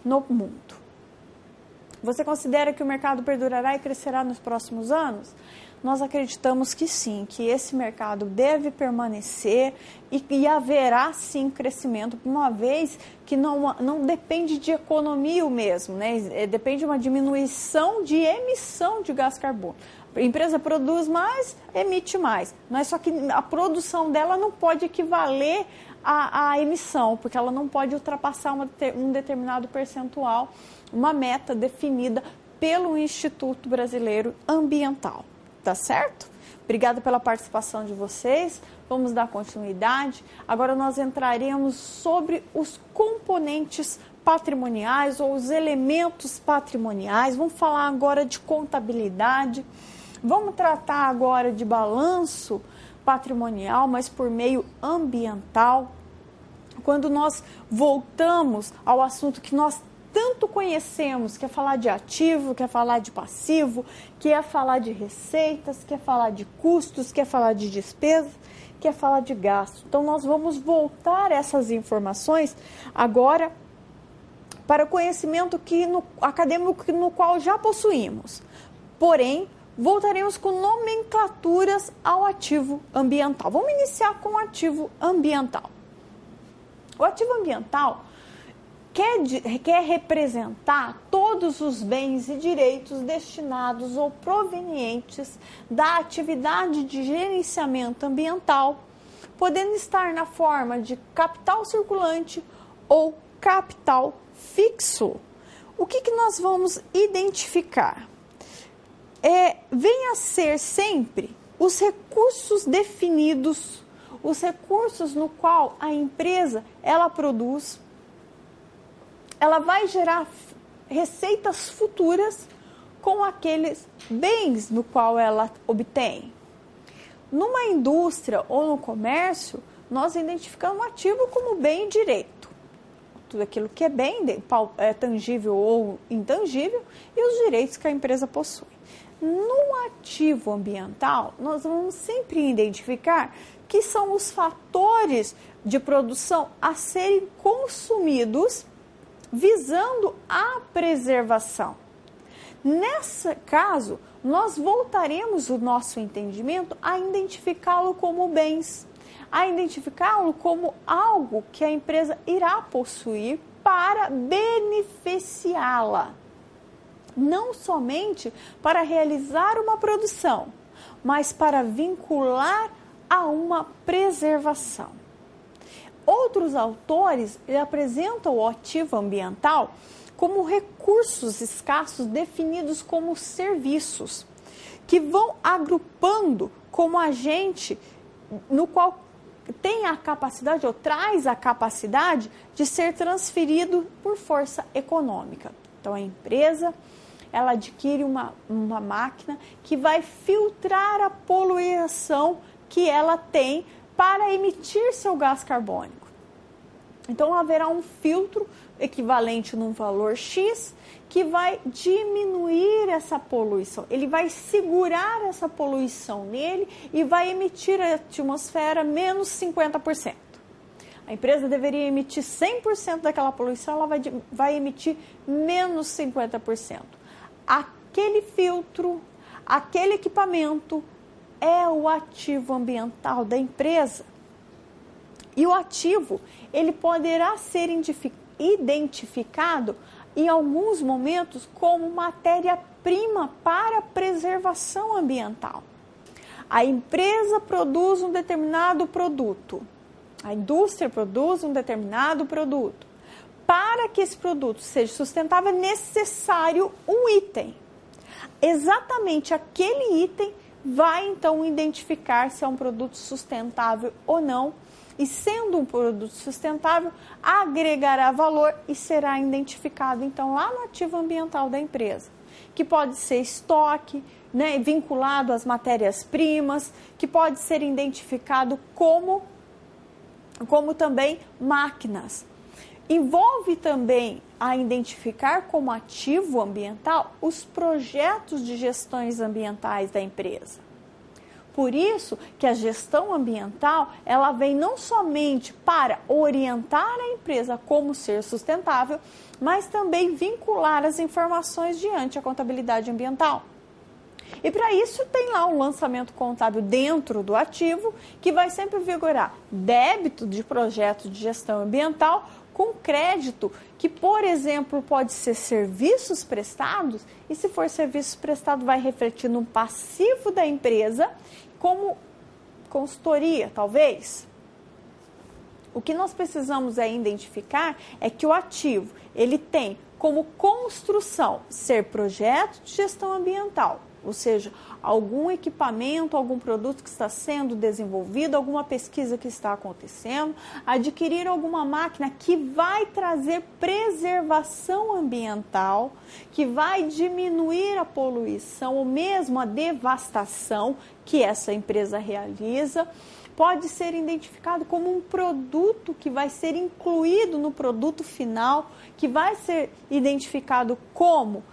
no mundo. Você considera que o mercado perdurará e crescerá nos próximos anos? Nós acreditamos que sim, que esse mercado deve permanecer e haverá sim crescimento, uma vez que não depende de economia mesmo, né? Depende de uma diminuição de emissão de gás carbônico. A empresa produz mais, emite mais. Não é só que a produção dela não pode equivaler à emissão, porque ela não pode ultrapassar um determinado percentual, uma meta definida pelo Instituto Brasileiro Ambiental. Tá certo? Obrigada pela participação de vocês. Vamos dar continuidade. Agora nós entraremos sobre os componentes patrimoniais ou os elementos patrimoniais. Vamos falar agora de contabilidade. Vamos tratar agora de balanço patrimonial, mas por meio ambiental. Quando nós voltamos ao assunto que nós tanto conhecemos, quer falar de ativo, quer falar de passivo, quer falar de receitas, quer falar de custos, quer falar de despesas, quer falar de gasto. Então, nós vamos voltar essas informações agora para o conhecimento acadêmico no qual já possuímos. Porém, voltaremos com nomenclaturas ao ativo ambiental. Vamos iniciar com o ativo ambiental. O ativo ambiental quer representar todos os bens e direitos destinados ou provenientes da atividade de gerenciamento ambiental, podendo estar na forma de capital circulante ou capital fixo. O que nós vamos identificar? Vem a ser sempre os recursos definidos, os recursos no qual a empresa ela produz, ela vai gerar receitas futuras com aqueles bens no qual ela obtém. Numa indústria ou no comércio, nós identificamos o ativo como bem e direito. Tudo aquilo que é bem, é tangível ou intangível, e os direitos que a empresa possui. No ativo ambiental, nós vamos sempre identificar que são os fatores de produção a serem consumidos visando a preservação. Nesse caso, nós voltaremos o nosso entendimento a identificá-lo como bens, a identificá-lo como algo que a empresa irá possuir para beneficiá-la. Não somente para realizar uma produção, mas para vincular a uma preservação. Outros autores apresentam o ativo ambiental como recursos escassos definidos como serviços, que vão agrupando como agente no qual tem a capacidade ou traz a capacidade de ser transferido por força econômica. Então, a empresa ela adquire uma máquina que vai filtrar a poluição que ela tem para emitir seu gás carbônico. Então, haverá um filtro equivalente num valor X que vai diminuir essa poluição. Ele vai segurar essa poluição nele e vai emitir à atmosfera menos 50%. A empresa deveria emitir 100% daquela poluição, ela vai emitir menos 50%. Aquele filtro, aquele equipamento é o ativo ambiental da empresa. E o ativo, ele poderá ser identificado em alguns momentos como matéria-prima para preservação ambiental. A empresa produz um determinado produto, a indústria produz um determinado produto. Para que esse produto seja sustentável, é necessário um item. Exatamente aquele item vai então identificar se é um produto sustentável ou não. E sendo um produto sustentável, agregará valor e será identificado, então, lá no ativo ambiental da empresa, que pode ser estoque, né, vinculado às matérias-primas, que pode ser identificado como também máquinas. Envolve também a identificar como ativo ambiental os projetos de gestões ambientais da empresa. Por isso que a gestão ambiental, ela vem não somente para orientar a empresa como ser sustentável, mas também vincular as informações diante a contabilidade ambiental. E para isso tem lá um lançamento contábil dentro do ativo, que vai sempre vigorar débito de projeto de gestão ambiental com crédito, que, por exemplo, pode ser serviços prestados, e se for serviços prestados vai refletir no passivo da empresa, como consultoria, talvez. O que nós precisamos identificar é que o ativo, ele tem como construção ser projeto de gestão ambiental, ou seja, algum equipamento, algum produto que está sendo desenvolvido, alguma pesquisa que está acontecendo, adquirir alguma máquina que vai trazer preservação ambiental, que vai diminuir a poluição ou mesmo a devastação que essa empresa realiza. Pode ser identificado como um produto que vai ser incluído no produto final, que vai ser identificado como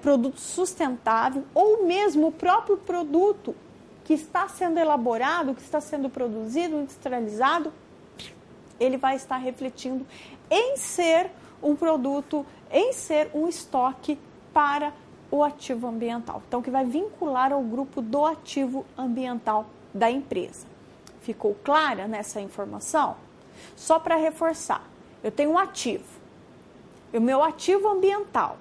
produto sustentável, ou mesmo o próprio produto que está sendo elaborado, que está sendo produzido, industrializado, ele vai estar refletindo em ser um produto, em ser um estoque para o ativo ambiental. Então, que vai vincular ao grupo do ativo ambiental da empresa. Ficou clara nessa informação? Só para reforçar, eu tenho um ativo. o meu ativo ambiental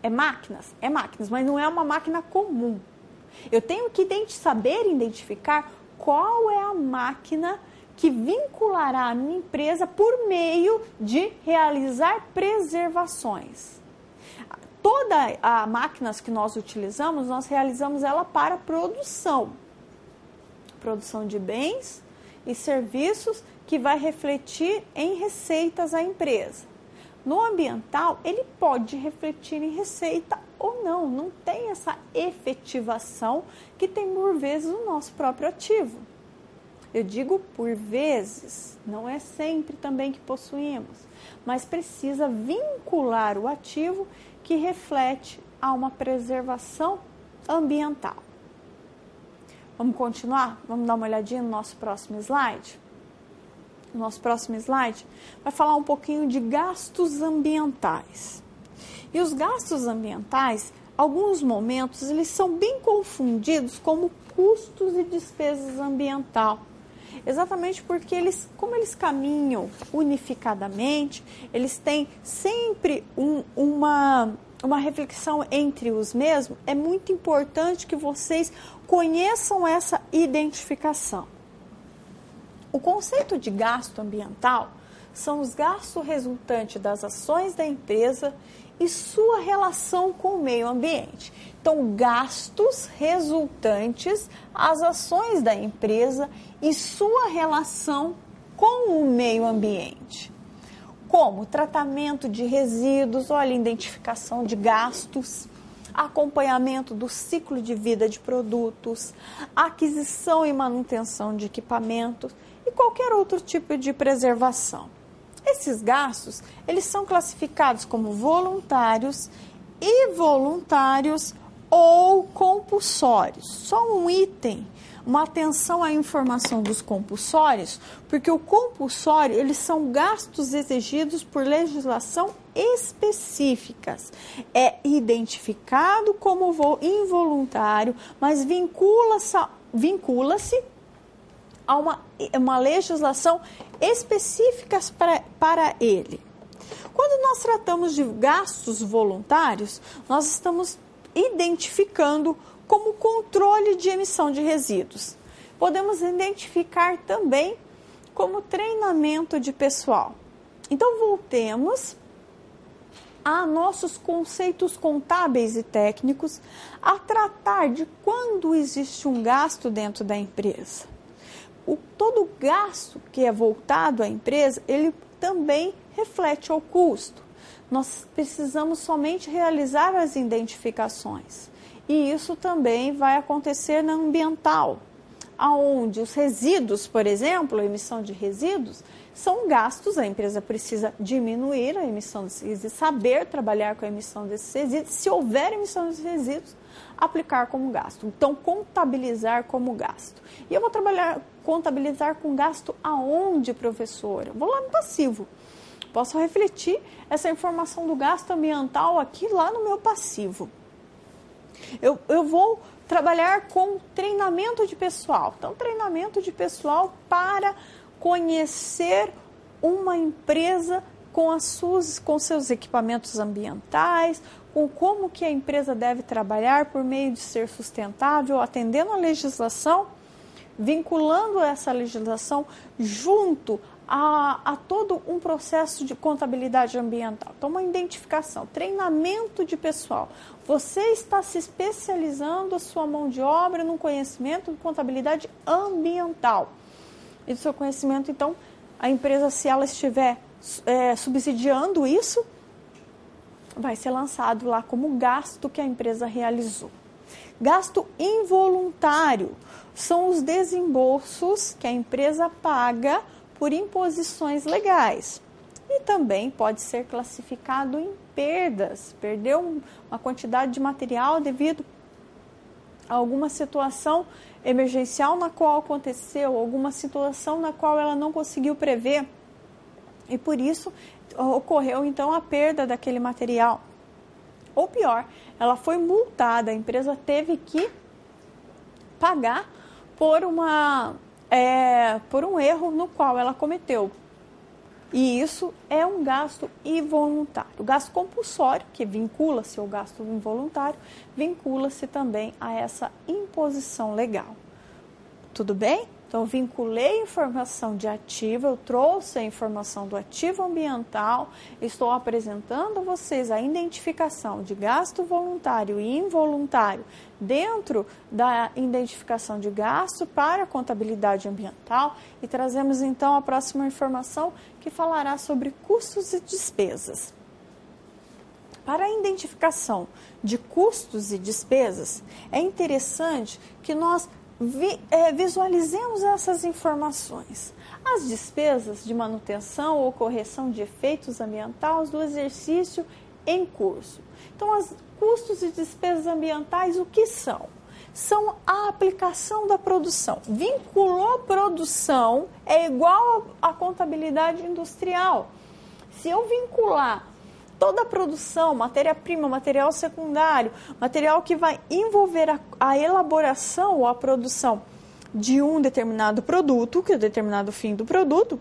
é máquinas? É máquinas, mas não é uma máquina comum. Eu tenho que saber identificar qual é a máquina que vinculará a minha empresa por meio de realizar preservações. Toda a máquinas que nós utilizamos, nós realizamos ela para produção de bens e serviços que vai refletir em receitas à empresa. No ambiental, ele pode refletir em receita ou não tem essa efetivação que tem por vezes o nosso próprio ativo. Eu digo por vezes, não é sempre também que possuímos, mas precisa vincular o ativo que reflete a uma preservação ambiental. Vamos continuar? Vamos dar uma olhadinha no nosso próximo slide? O nosso próximo slide vai falar um pouquinho de gastos ambientais. E os gastos ambientais, alguns momentos, eles são bem confundidos como custos e despesas ambientais. Exatamente porque como eles caminham unificadamente, eles têm sempre uma reflexão entre os mesmos. É muito importante que vocês conheçam essa identificação. O conceito de gasto ambiental são os gastos resultantes das ações da empresa e sua relação com o meio ambiente. Então, gastos resultantes às ações da empresa e sua relação com o meio ambiente. Como tratamento de resíduos, identificação de gastos, acompanhamento do ciclo de vida de produtos, aquisição e manutenção de equipamentos e qualquer outro tipo de preservação. Esses gastos, eles são classificados como voluntários, involuntários ou compulsórios. Só um item, uma atenção à informação dos compulsórios, porque o compulsório, eles são gastos exigidos por legislação específicas. É identificado como involuntário, mas vincula-se a uma legislação específica para ele. Quando nós tratamos de gastos voluntários, nós estamos identificando como controle de emissão de resíduos. Podemos identificar também como treinamento de pessoal. Então, voltemos a nossos conceitos contábeis e técnicos a tratar de quando existe um gasto dentro da empresa. Todo gasto que é voltado à empresa, ele também reflete ao custo. Nós precisamos somente realizar as identificações. E isso também vai acontecer na ambiental, onde os resíduos, por exemplo, a emissão de resíduos, são gastos, a empresa precisa diminuir a emissão desses resíduos, saber trabalhar com a emissão desses resíduos, se houver emissão desses resíduos, aplicar como gasto. Então, contabilizar como gasto. E eu vou contabilizar com gasto aonde, professora? Vou lá no passivo. Posso refletir essa informação do gasto ambiental aqui lá no meu passivo. Eu vou trabalhar com treinamento de pessoal. Então, treinamento de pessoal para conhecer uma empresa com seus equipamentos ambientais, com como que a empresa deve trabalhar por meio de ser sustentável, atendendo a legislação, vinculando essa legislação junto a todo um processo de contabilidade ambiental. Então, uma identificação, treinamento de pessoal. Você está se especializando a sua mão de obra no conhecimento de contabilidade ambiental. E do seu conhecimento, então, a empresa, se ela estiver subsidiando isso, vai ser lançado lá como gasto que a empresa realizou. Gasto involuntário são os desembolsos que a empresa paga por imposições legais. E também pode ser classificado em perdas. Perdeu uma quantidade de material devido a alguma situação emergencial na qual aconteceu, alguma situação na qual ela não conseguiu prever. E por isso ocorreu então a perda daquele material. Ou pior, ela foi multada, a empresa teve que pagar por um erro no qual ela cometeu. E isso é um gasto involuntário. O gasto compulsório, que vincula-se ao gasto involuntário, vincula-se também a essa imposição legal. Tudo bem? Então, eu vinculei a informação de ativo, eu trouxe a informação do ativo ambiental, estou apresentando a vocês a identificação de gasto voluntário e involuntário dentro da identificação de gasto para a contabilidade ambiental e trazemos então a próxima informação que falará sobre custos e despesas. Para a identificação de custos e despesas, é interessante que nós visualizemos essas informações. As despesas de manutenção ou correção de efeitos ambientais do exercício em curso. Então, os custos e despesas ambientais, o que são? São a aplicação da produção. Vinculou produção é igual à contabilidade industrial. Se eu vincular toda a produção, matéria-prima, material secundário, material que vai envolver a elaboração ou a produção de um determinado produto, que é o determinado fim do produto,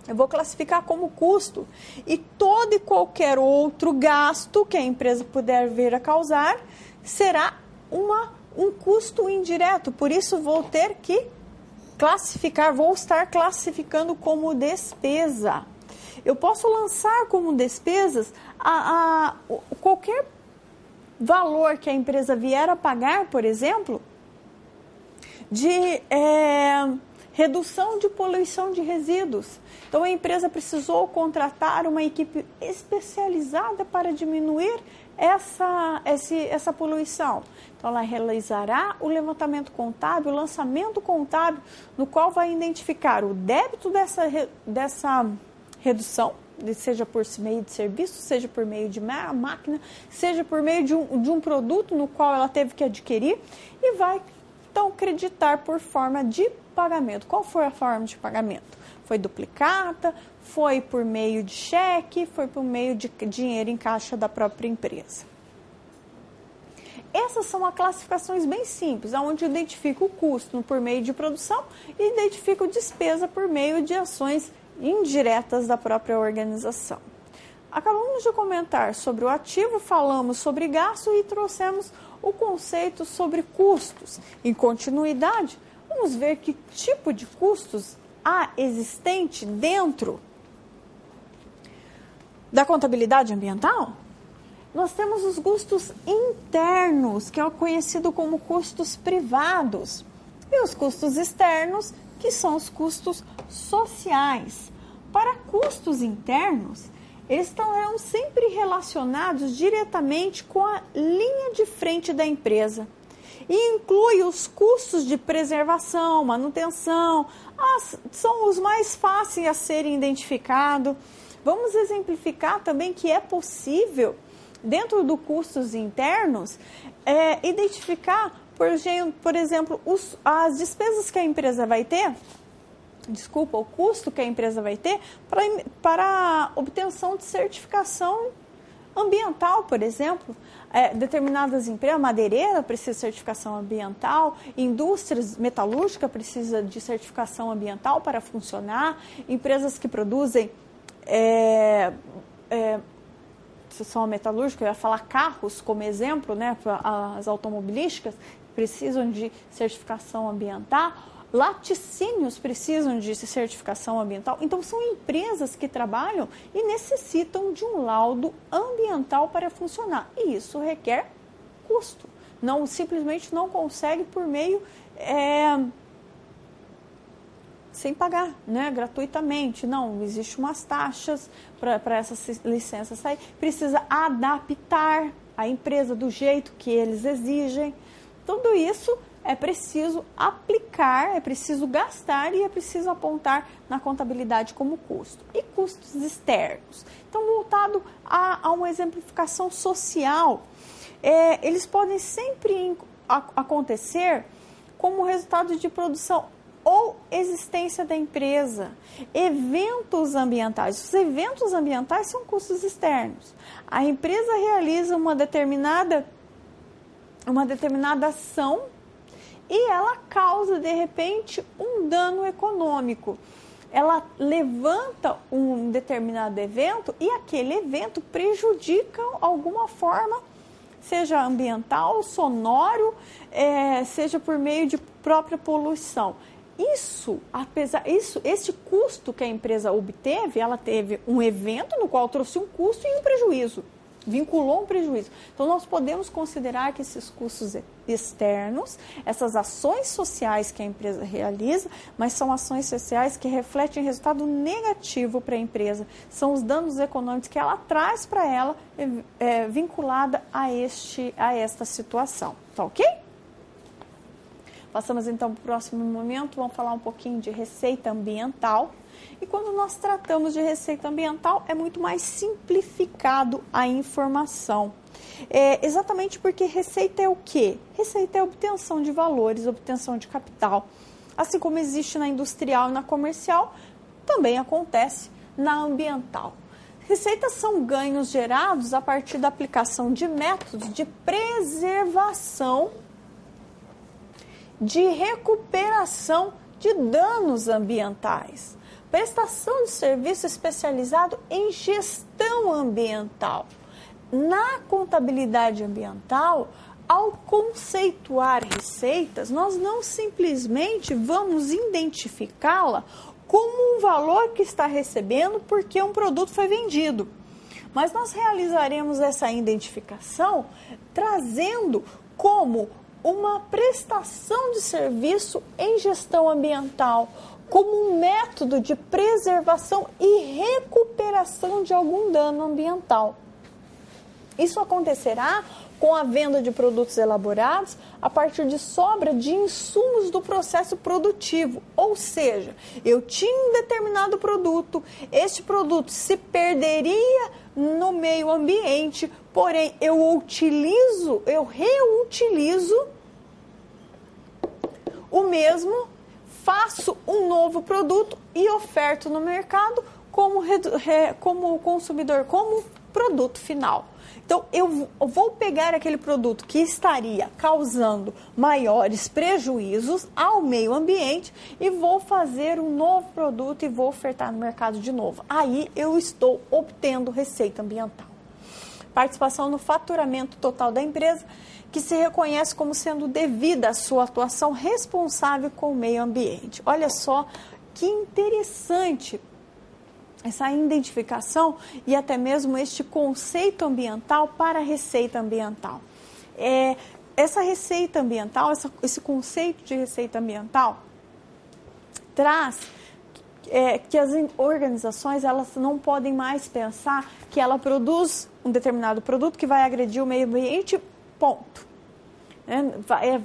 eu vou classificar como custo. E todo e qualquer outro gasto que a empresa puder vir a causar será um custo indireto. Por isso, vou ter que classificar, vou estar classificando como despesa. Eu posso lançar como despesas qualquer valor que a empresa vier a pagar, por exemplo, de redução de poluição de resíduos. Então, a empresa precisou contratar uma equipe especializada para diminuir essa poluição. Então, ela realizará o levantamento contábil, o lançamento contábil, no qual vai identificar o débito dessa redução, seja por meio de serviço, seja por meio de máquina, seja por meio de um produto no qual ela teve que adquirir e vai, então, creditar por forma de pagamento. Qual foi a forma de pagamento? Foi duplicata, foi por meio de cheque, foi por meio de dinheiro em caixa da própria empresa. Essas são as classificações bem simples, onde eu identifico o custo por meio de produção e identifico despesa por meio de ações indiretas da própria organização. Acabamos de comentar sobre o ativo, falamos sobre gasto e trouxemos o conceito sobre custos. Em continuidade, vamos ver que tipo de custos há existente dentro da contabilidade ambiental. Nós temos os custos internos, que é o conhecido como custos privados, e os custos externos, que são os custos sociais. Para custos internos, eles estarão sempre relacionados diretamente com a linha de frente da empresa e inclui os custos de preservação, manutenção, são os mais fáceis a serem identificados. Vamos exemplificar também que é possível, dentro dos custos internos, identificar, por exemplo, as despesas que a empresa vai ter, o custo que a empresa vai ter para a obtenção de certificação ambiental, por exemplo. Determinadas empresas, madeireira precisa de certificação ambiental, indústrias metalúrgicas precisa de certificação ambiental para funcionar, empresas que produzem são metalúrgicas, eu ia falar carros como exemplo, né, as automobilísticas precisam de certificação ambiental, laticínios precisam de certificação ambiental. Então, são empresas que trabalham e necessitam de um laudo ambiental para funcionar. E isso requer custo. Simplesmente não consegue por meio sem pagar, né, gratuitamente. Não, existe umas taxas para essas licenças sair. Precisa adaptar a empresa do jeito que eles exigem. Tudo isso é preciso aplicar, é preciso gastar e é preciso apontar na contabilidade como custo. E custos externos? Então, voltado a uma exemplificação social, eles podem sempre acontecer como resultado de produção ou existência da empresa. Eventos ambientais. Os eventos ambientais são custos externos. A empresa realiza uma determinada ação e ela causa, de repente, um dano econômico. ela levanta um determinado evento e aquele evento prejudica alguma forma, seja ambiental, sonoro, seja por meio de própria poluição. Esse custo que a empresa obteve, ela teve um evento no qual trouxe um custo e um prejuízo, vinculou um prejuízo. Então, nós podemos considerar que esses custos externos, essas ações sociais que a empresa realiza, mas são ações sociais que refletem resultado negativo para a empresa, são os danos econômicos que ela traz para ela, vinculada a esta situação. Tá ok? Passamos então para o próximo momento, vamos falar um pouquinho de receita ambiental. E quando nós tratamos de receita ambiental, é muito mais simplificado a informação. Exatamente porque receita é o quê? Receita é a obtenção de valores, obtenção de capital. Assim como existe na industrial e na comercial, também acontece na ambiental. Receitas são ganhos gerados a partir da aplicação de métodos de preservação, de recuperação de danos ambientais, prestação de serviço especializado em gestão ambiental. Na contabilidade ambiental, ao conceituar receitas, nós não simplesmente vamos identificá-la como um valor que está recebendo porque um produto foi vendido, mas nós realizaremos essa identificação trazendo como uma prestação de serviço em gestão ambiental, como um método de preservação e recuperação de algum dano ambiental. Isso acontecerá com a venda de produtos elaborados a partir de sobra de insumos do processo produtivo. Ou seja, eu tinha um determinado produto, este produto se perderia no meio ambiente, porém eu reutilizo o mesmo, faço um novo produto e oferto no mercado como consumidor, como produto final. Então, eu vou pegar aquele produto que estaria causando maiores prejuízos ao meio ambiente e vou fazer um novo produto e vou ofertar no mercado de novo. Aí eu estou obtendo receita ambiental. Participação no faturamento total da empresa, que se reconhece como sendo devida à sua atuação responsável com o meio ambiente. Olha só que interessante essa identificação e até mesmo este conceito ambiental para a receita ambiental. Essa receita ambiental, esse conceito de receita ambiental traz que as organizações elas não podem mais pensar que ela produz um determinado produto que vai agredir o meio ambiente, ponto.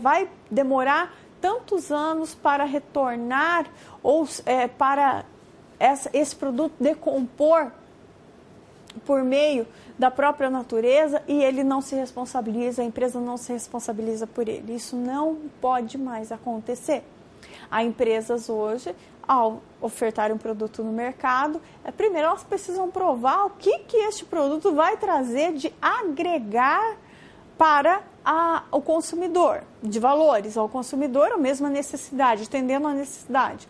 Vai demorar tantos anos para retornar ou para esse produto decompor por meio da própria natureza e ele não se responsabiliza, a empresa não se responsabiliza por ele. Isso não pode mais acontecer. Há empresas hoje, ao ofertar um produto no mercado, primeiro elas precisam provar o que este produto vai trazer de agregar para o consumidor, de valores ao consumidor, a mesma necessidade, atendendo a necessidade.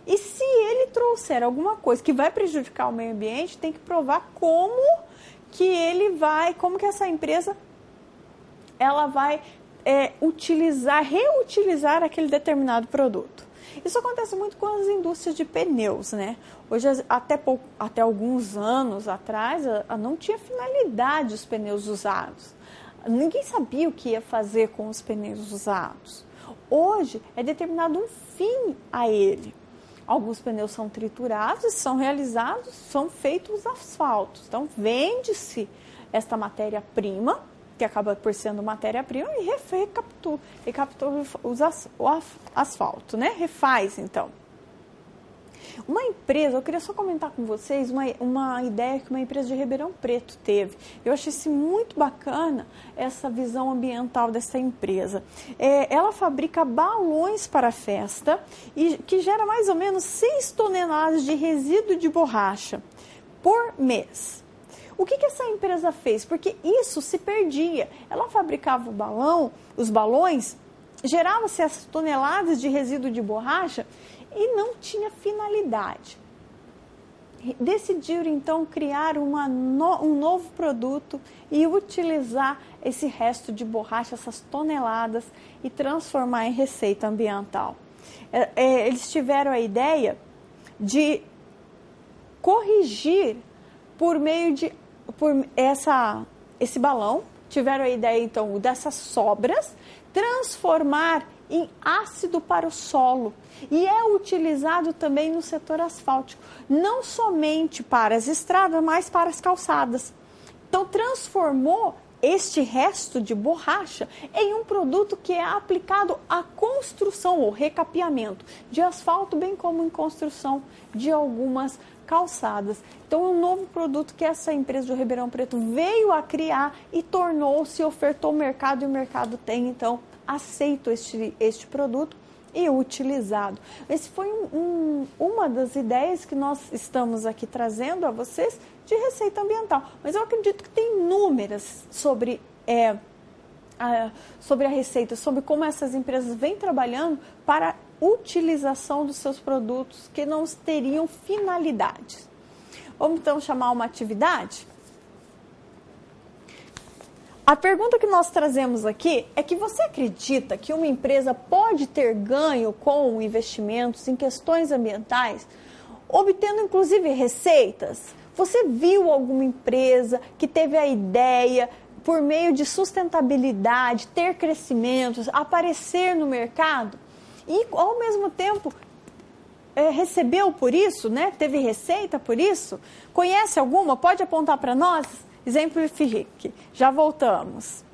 E se ele trouxer alguma coisa que vai prejudicar o meio ambiente, tem que provar como que essa empresa ela vai reutilizar aquele determinado produto. Isso acontece muito com as indústrias de pneus, né? Hoje, até alguns anos atrás, não tinha finalidade os pneus usados. Ninguém sabia o que ia fazer com os pneus usados. Hoje, é determinado um fim a ele. Alguns pneus são triturados, são feitos os asfaltos. Então, vende-se esta matéria-prima, que acaba por sendo matéria-prima, e recaptura o asfalto, né? Refaz, então. Uma empresa, eu queria só comentar com vocês uma ideia que uma empresa de Ribeirão Preto teve. Eu achei muito bacana essa visão ambiental dessa empresa. Ela fabrica balões para festa e que gera mais ou menos 6 toneladas de resíduo de borracha por mês. O que essa empresa fez? Porque isso se perdia. Ela fabricava os balões, gerava-se essas toneladas de resíduo de borracha e não tinha finalidade. Decidiram então criar um novo produto e utilizar esse resto de borracha, essas toneladas, e transformar em receita ambiental. Eles tiveram a ideia de corrigir por meio de esse balão, tiveram a ideia então dessas sobras, transformar em ácido para o solo, e é utilizado também no setor asfáltico, não somente para as estradas, mas para as calçadas. Então transformou este resto de borracha em um produto que é aplicado à construção ou recapeamento de asfalto, bem como em construção de algumas calçadas. Então é um novo produto que essa empresa do Ribeirão Preto veio a criar e tornou-se, ofertou ao mercado, e o mercado tem então aceito este produto e utilizado. Esse foi uma das ideias que nós estamos aqui trazendo a vocês de receita ambiental. Mas eu acredito que tem inúmeras sobre a receita, sobre como essas empresas vêm trabalhando para a utilização dos seus produtos que não teriam finalidades. Vamos então chamar uma atividade? A pergunta que nós trazemos aqui é que você acredita que uma empresa pode ter ganho com investimentos em questões ambientais, obtendo inclusive receitas? Você viu alguma empresa que teve a ideia, por meio de sustentabilidade, ter crescimentos, aparecer no mercado e ao mesmo tempo recebeu por isso, né? Teve receita por isso? Conhece alguma? Pode apontar para nós? Exemplifique. Já voltamos.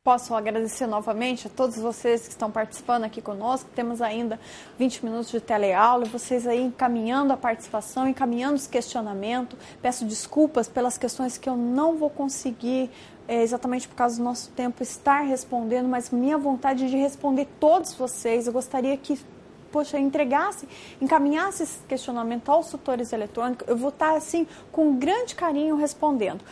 Posso agradecer novamente a todos vocês que estão participando aqui conosco. Temos ainda 20 minutos de teleaula, vocês aí encaminhando a participação, encaminhando os questionamentos. Peço desculpas pelas questões que eu não vou conseguir, exatamente por causa do nosso tempo, estar respondendo, mas minha vontade é de responder todos vocês. Eu gostaria que encaminhasse esse questionamento aos tutores eletrônicos, eu vou estar, assim, com grande carinho respondendo.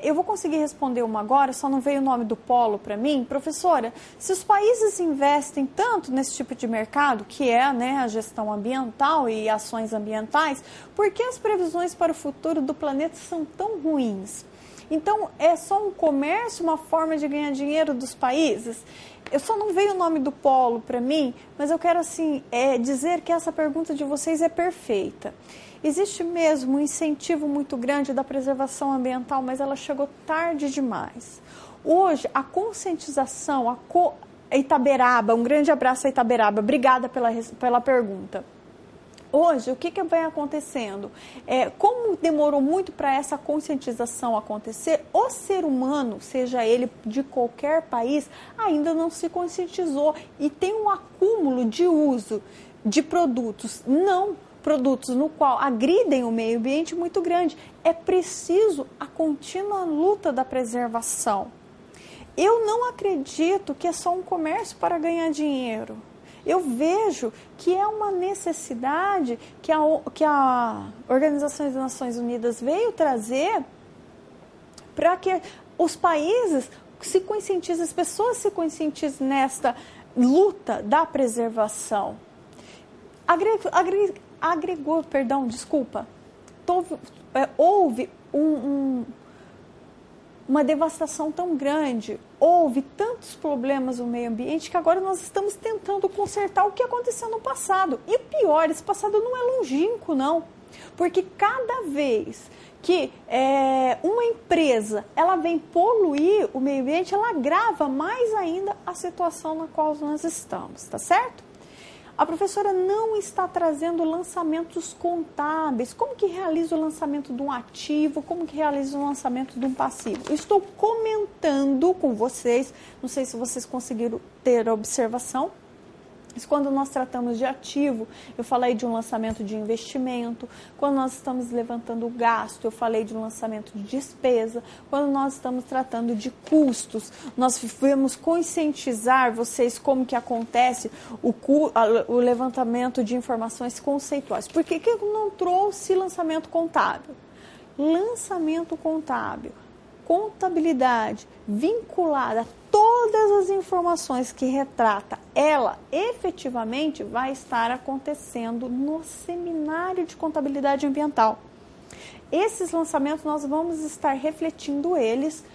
Eu vou conseguir responder uma agora, só não veio o nome do polo para mim. Professora, se os países investem tanto nesse tipo de mercado, que é, né, a gestão ambiental e ações ambientais, por que as previsões para o futuro do planeta são tão ruins? Então, é só um comércio, uma forma de ganhar dinheiro dos países? Eu só não veio o nome do polo para mim, mas eu quero, assim, dizer que essa pergunta de vocês é perfeita. Existe mesmo um incentivo muito grande da preservação ambiental, mas ela chegou tarde demais. Hoje, a conscientização, Itaberaba, um grande abraço a Itaberaba, obrigada pela pergunta. Hoje, o que vem acontecendo? Como demorou muito para essa conscientização acontecer, o ser humano, seja ele de qualquer país, ainda não se conscientizou e tem um acúmulo de uso de produtos no qual agridem o meio ambiente muito grande. É preciso a contínua luta da preservação. Eu não acredito que é só um comércio para ganhar dinheiro. Eu vejo que é uma necessidade que a Organização das Nações Unidas veio trazer para que os países se conscientizem, as pessoas se conscientizem nesta luta da preservação. Houve uma devastação tão grande, houve tantos problemas no meio ambiente que agora nós estamos tentando consertar o que aconteceu no passado. E o pior, esse passado não é longínquo, não. Porque cada vez que uma empresa ela vem poluir o meio ambiente, ela agrava mais ainda a situação na qual nós estamos, tá certo? A professora não está trazendo lançamentos contábeis. Como que realiza o lançamento de um ativo? Como que realiza o lançamento de um passivo? Eu estou comentando com vocês, não sei se vocês conseguiram ter observação, mas quando nós tratamos de ativo, eu falei de um lançamento de investimento. Quando nós estamos levantando o gasto, eu falei de um lançamento de despesa. Quando nós estamos tratando de custos, nós vamos conscientizar vocês como que acontece o levantamento de informações conceituais. Por que eu não trouxe lançamento contábil? Lançamento contábil, contabilidade vinculada a todas as informações que retrata, ela efetivamente vai estar acontecendo no seminário de contabilidade ambiental. Esses lançamentos nós vamos estar refletindo eles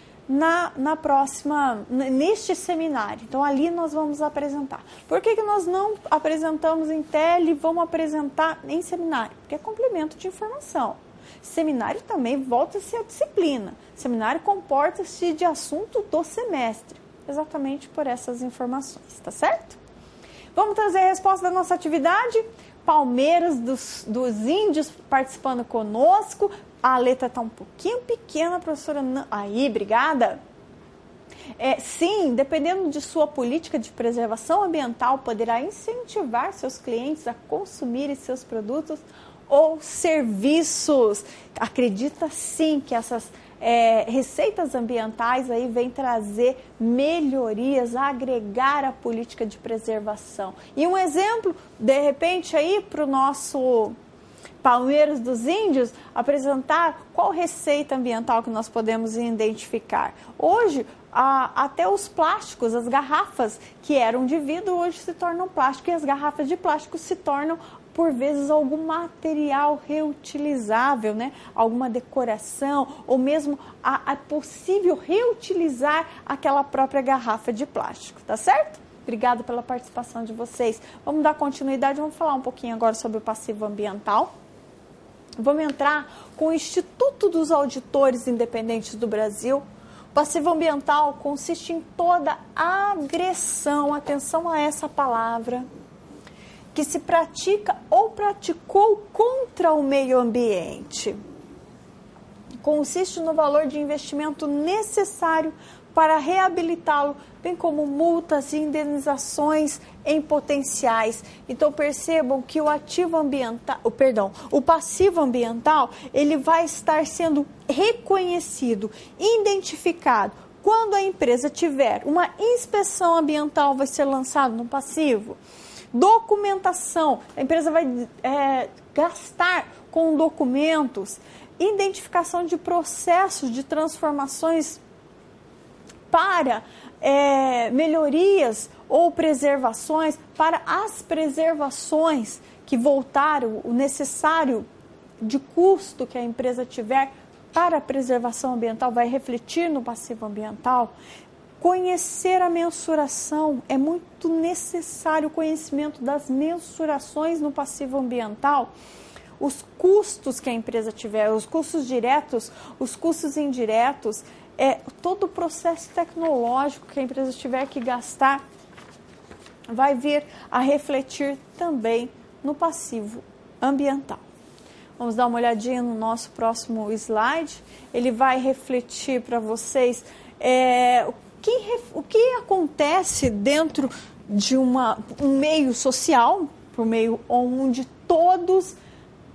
neste seminário. Então ali nós vamos apresentar. Por que nós não apresentamos em tele e vamos apresentar em seminário? Porque é complemento de informação. Seminário também volta-se à disciplina. Seminário comporta-se de assunto do semestre. Exatamente por essas informações, tá certo? Vamos trazer a resposta da nossa atividade. Palmeiras dos Índios participando conosco. A letra está um pouquinho pequena, professora. Aí, obrigada. Sim, dependendo de sua política de preservação ambiental, poderá incentivar seus clientes a consumirem seus produtos ou serviços. Acredita sim que essas receitas ambientais aí vêm trazer melhorias, agregar a política de preservação. E um exemplo, de repente, aí para o nosso Palmeiras dos Índios, apresentar qual receita ambiental que nós podemos identificar. Hoje, até os plásticos, as garrafas que eram de vidro, hoje se tornam plástico, e as garrafas de plástico se tornam por vezes algum material reutilizável, né? Alguma decoração, ou mesmo é possível reutilizar aquela própria garrafa de plástico, tá certo? Obrigada pela participação de vocês. Vamos dar continuidade, vamos falar um pouquinho agora sobre o passivo ambiental. Vamos entrar com o Instituto dos Auditores Independentes do Brasil. O passivo ambiental consiste em toda agressão, atenção a essa palavra, que se pratica ou praticou contra o meio ambiente. Consiste no valor de investimento necessário para reabilitá-lo, bem como multas e indenizações em potenciais. Então percebam que o passivo ambiental, ele vai estar sendo reconhecido, identificado. Quando a empresa tiver uma inspeção ambiental, vai ser lançado no passivo. Documentação, a empresa vai gastar com documentos, identificação de processos de transformações para melhorias ou preservações, para as preservações que voltaram, o necessário de custo que a empresa tiver para a preservação ambiental vai refletir no passivo ambiental. Conhecer a mensuração, é muito necessário o conhecimento das mensurações no passivo ambiental, os custos que a empresa tiver, os custos diretos, os custos indiretos, todo o processo tecnológico que a empresa tiver que gastar vai vir a refletir também no passivo ambiental. Vamos dar uma olhadinha no nosso próximo slide. Ele vai refletir para vocês o que acontece dentro de um meio social, um meio onde todos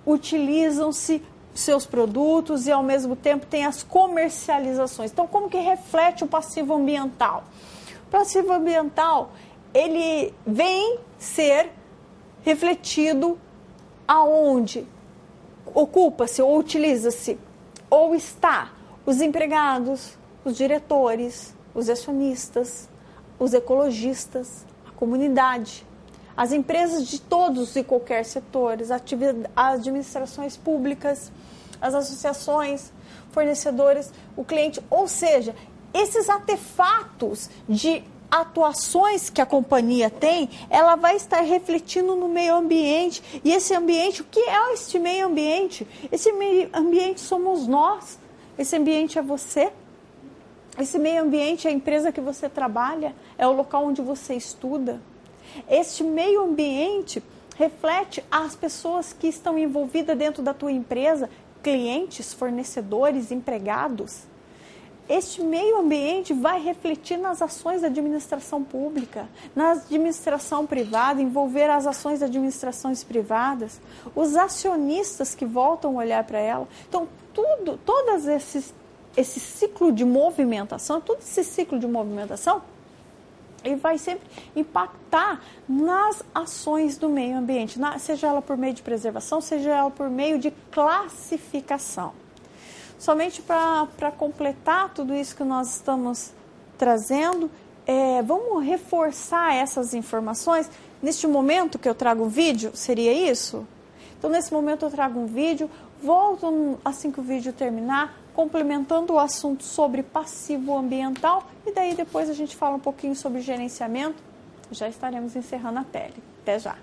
utilizam-se seus produtos e ao mesmo tempo tem as comercializações. Então, como que reflete o passivo ambiental? O passivo ambiental, ele vem ser refletido aonde ocupa-se ou utiliza-se ou está os empregados, os diretores, os acionistas, os ecologistas, a comunidade, as empresas de todos e qualquer setores, as administrações públicas, as associações, fornecedores, o cliente, ou seja, esses artefatos de atuações que a companhia tem, ela vai estar refletindo no meio ambiente. E esse ambiente, o que é este meio ambiente? Esse meio ambiente somos nós, esse ambiente é você. Esse meio ambiente é a empresa que você trabalha, é o local onde você estuda. Este meio ambiente reflete as pessoas que estão envolvidas dentro da tua empresa, clientes, fornecedores, empregados. Este meio ambiente vai refletir nas ações da administração pública, na administração privada, envolver as ações das administrações privadas, os acionistas que voltam a olhar para ela. Então, todos esse ciclo de movimentação, ele vai sempre impactar nas ações do meio ambiente, seja ela por meio de preservação, seja ela por meio de classificação. Somente para completar tudo isso que nós estamos trazendo, vamos reforçar essas informações. Neste momento que eu trago um vídeo, seria isso? Então, nesse momento eu trago um vídeo, volto assim que o vídeo terminar, complementando o assunto sobre passivo ambiental e daí depois a gente fala um pouquinho sobre gerenciamento. Já estaremos encerrando a tela. Até já!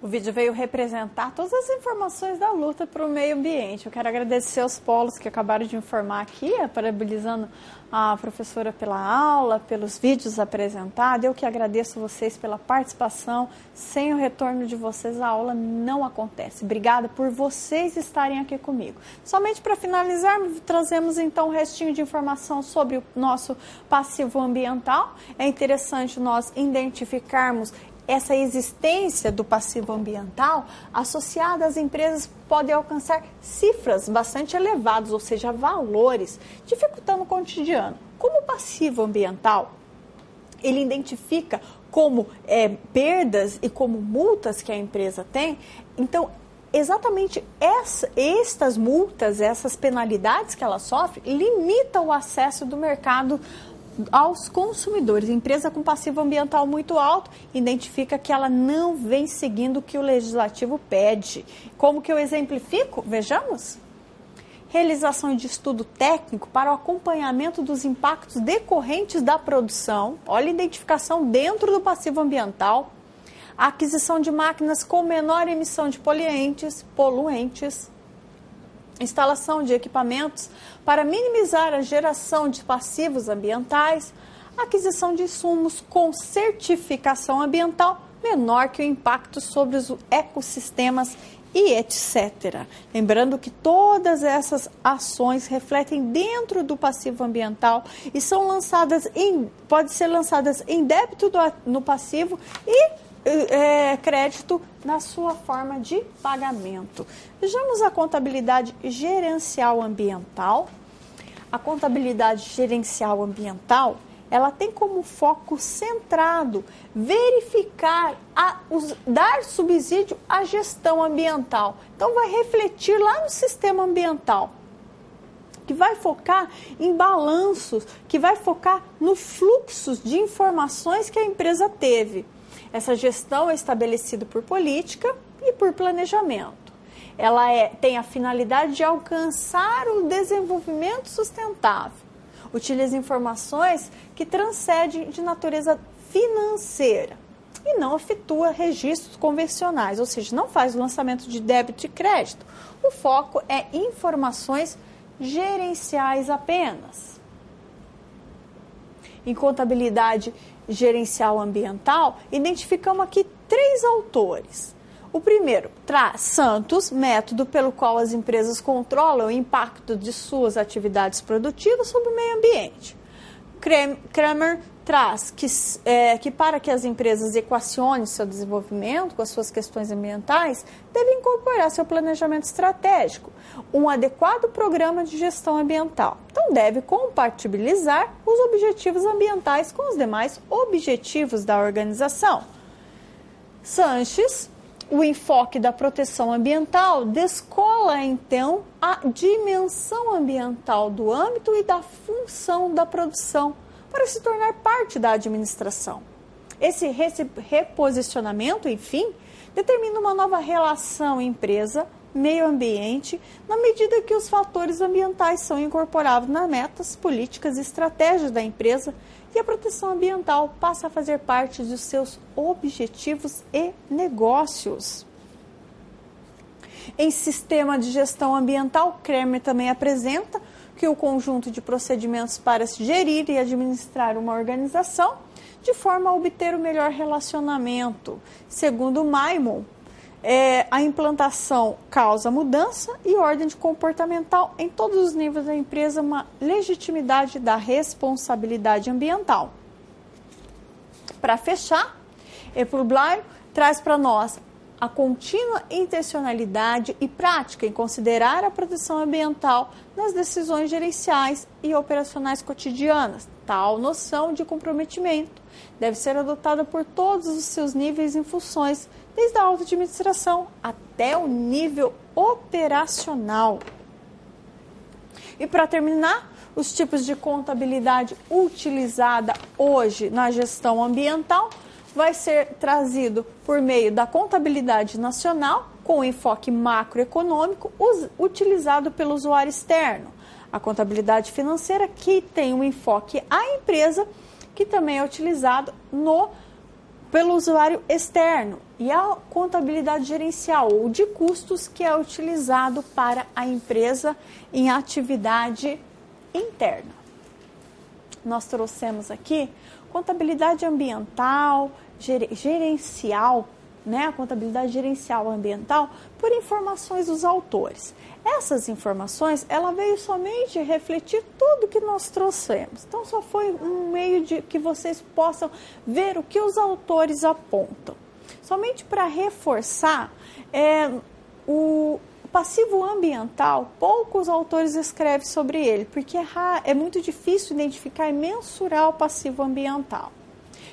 O vídeo veio representar todas as informações da luta para o meio ambiente. Eu quero agradecer aos polos que acabaram de informar aqui, parabenizando a professora pela aula, pelos vídeos apresentados. Eu que agradeço vocês pela participação. Sem o retorno de vocês, a aula não acontece. Obrigada por vocês estarem aqui comigo. Somente para finalizar, trazemos então um restinho de informação sobre o nosso passivo ambiental. É interessante nós identificarmos essa existência do passivo ambiental associada às empresas pode alcançar cifras bastante elevadas, ou seja, valores, dificultando o cotidiano. Como o passivo ambiental, ele identifica como perdas e como multas que a empresa tem, então exatamente estas multas, essas penalidades que ela sofre, limitam o acesso do mercado aos consumidores. A empresa com passivo ambiental muito alto identifica que ela não vem seguindo o que o legislativo pede. Como que eu exemplifico? Vejamos. Realização de estudo técnico para o acompanhamento dos impactos decorrentes da produção. Olha a identificação dentro do passivo ambiental. A aquisição de máquinas com menor emissão de poluentes. Instalação de equipamentos para minimizar a geração de passivos ambientais, aquisição de insumos com certificação ambiental menor que o impacto sobre os ecossistemas e etc. Lembrando que todas essas ações refletem dentro do passivo ambiental e são podem ser lançadas em débito no passivo e crédito na sua forma de pagamento. Vejamos a contabilidade gerencial ambiental. A contabilidade gerencial ambiental, ela tem como foco centrado verificar, dar subsídio à gestão ambiental. Então, vai refletir lá no sistema ambiental, que vai focar em balanços, que vai focar no fluxos de informações que a empresa teve. Essa gestão é estabelecida por política e por planejamento. Ela tem a finalidade de alcançar o desenvolvimento sustentável. Utiliza informações que transcendem de natureza financeira e não efetua registros convencionais, ou seja, não faz o lançamento de débito e crédito. O foco é informações gerenciais apenas. Em contabilidade gerencial ambiental, identificamos aqui 3 autores. O primeiro, Santos, método pelo qual as empresas controlam o impacto de suas atividades produtivas sobre o meio ambiente. Kramer traz que para que as empresas equacionem seu desenvolvimento com as suas questões ambientais, devem incorporar seu planejamento estratégico, um adequado programa de gestão ambiental. Então, deve compatibilizar os objetivos ambientais com os demais objetivos da organização. Sanches, o enfoque da proteção ambiental descola, então, a dimensão ambiental do âmbito e da função da produção para se tornar parte da administração. Esse reposicionamento, enfim, determina uma nova relação empresa-meio ambiente na medida que os fatores ambientais são incorporados nas metas, políticas e estratégias da empresa e a proteção ambiental passa a fazer parte dos seus objetivos e negócios. Em sistema de gestão ambiental, Kramer também apresenta que o conjunto de procedimentos para gerir e administrar uma organização de forma a obter o melhor relacionamento. Segundo Maimon, a implantação causa mudança e ordem comportamental em todos os níveis da empresa, uma legitimidade da responsabilidade ambiental. Para fechar, Epulblaio traz para nós a contínua intencionalidade e prática em considerar a proteção ambiental nas decisões gerenciais e operacionais cotidianas. Tal noção de comprometimento deve ser adotada por todos os seus níveis e funções, desde a alta administração até o nível operacional. E para terminar, os tipos de contabilidade utilizada hoje na gestão ambiental vai ser trazido por meio da contabilidade nacional, com enfoque macroeconômico, utilizado pelo usuário externo. A contabilidade financeira, que tem um enfoque à empresa, que também é utilizado pelo usuário externo, e a contabilidade gerencial ou de custos, que é utilizado para a empresa em atividade interna. Nós trouxemos aqui contabilidade ambiental, gerencial, né? A contabilidade gerencial ambiental, por informações dos autores. Essas informações, ela veio somente refletir tudo que nós trouxemos. Então, só foi um meio de que vocês possam ver o que os autores apontam. Somente para reforçar, o passivo ambiental, poucos autores escrevem sobre ele, porque é muito difícil identificar e mensurar o passivo ambiental.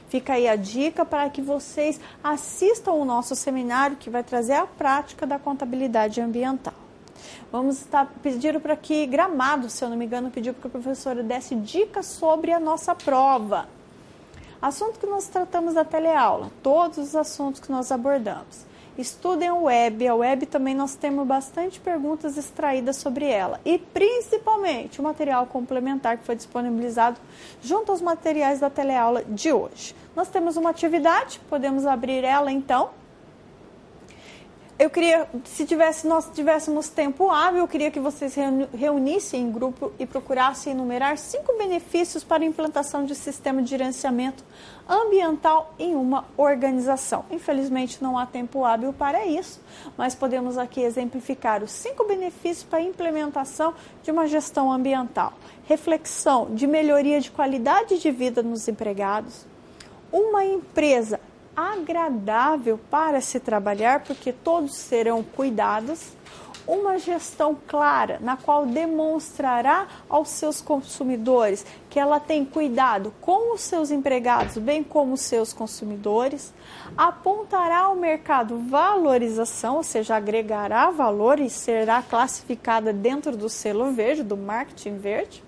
Fica aí a dica para que vocês assistam o nosso seminário, que vai trazer a prática da contabilidade ambiental. Vamos estar pedindo para que Gramado, se eu não me engano, pediu para que a professora desse dicas sobre a nossa prova. Assunto que nós tratamos da teleaula, todos os assuntos que nós abordamos. Estudem a web também nós temos bastante perguntas extraídas sobre ela. E principalmente o material complementar que foi disponibilizado junto aos materiais da teleaula de hoje. Nós temos uma atividade, podemos abrir ela então. Eu queria, nós tivéssemos tempo hábil, eu queria que vocês reunissem em grupo e procurassem enumerar 5 benefícios para a implantação de sistema de gerenciamento ambiental em uma organização. Infelizmente não há tempo hábil para isso, mas podemos aqui exemplificar os 5 benefícios para a implementação de uma gestão ambiental. Reflexão de melhoria de qualidade de vida nos empregados, uma empresa agradável para se trabalhar, porque todos serão cuidados, uma gestão clara, na qual demonstrará aos seus consumidores que ela tem cuidado com os seus empregados, bem como os seus consumidores, apontará ao mercado valorização, ou seja, agregará valor e será classificada dentro do selo verde, do marketing verde,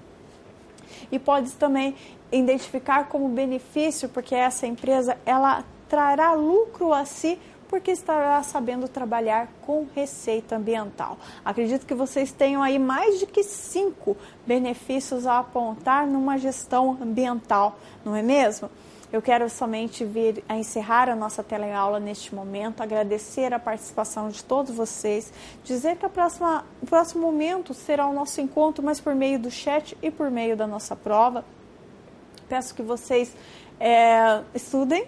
e pode também identificar como benefício, porque essa empresa, ela trará lucro a si, porque estará sabendo trabalhar com receita ambiental. Acredito que vocês tenham aí mais de que 5 benefícios a apontar numa gestão ambiental, não é mesmo? Eu quero somente vir a encerrar a nossa teleaula neste momento, agradecer a participação de todos vocês, dizer que o próximo momento será o nosso encontro, mas por meio do chat e por meio da nossa prova. Peço que vocês estudem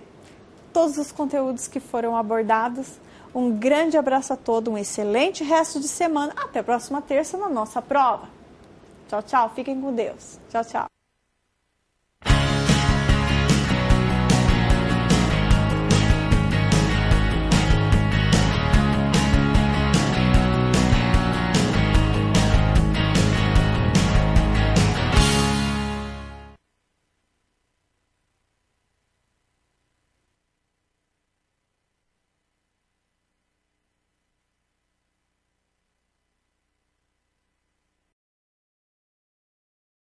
todos os conteúdos que foram abordados. Um grande abraço a todos, um excelente resto de semana. Até a próxima terça na nossa prova. Tchau, tchau. Fiquem com Deus. Tchau, tchau.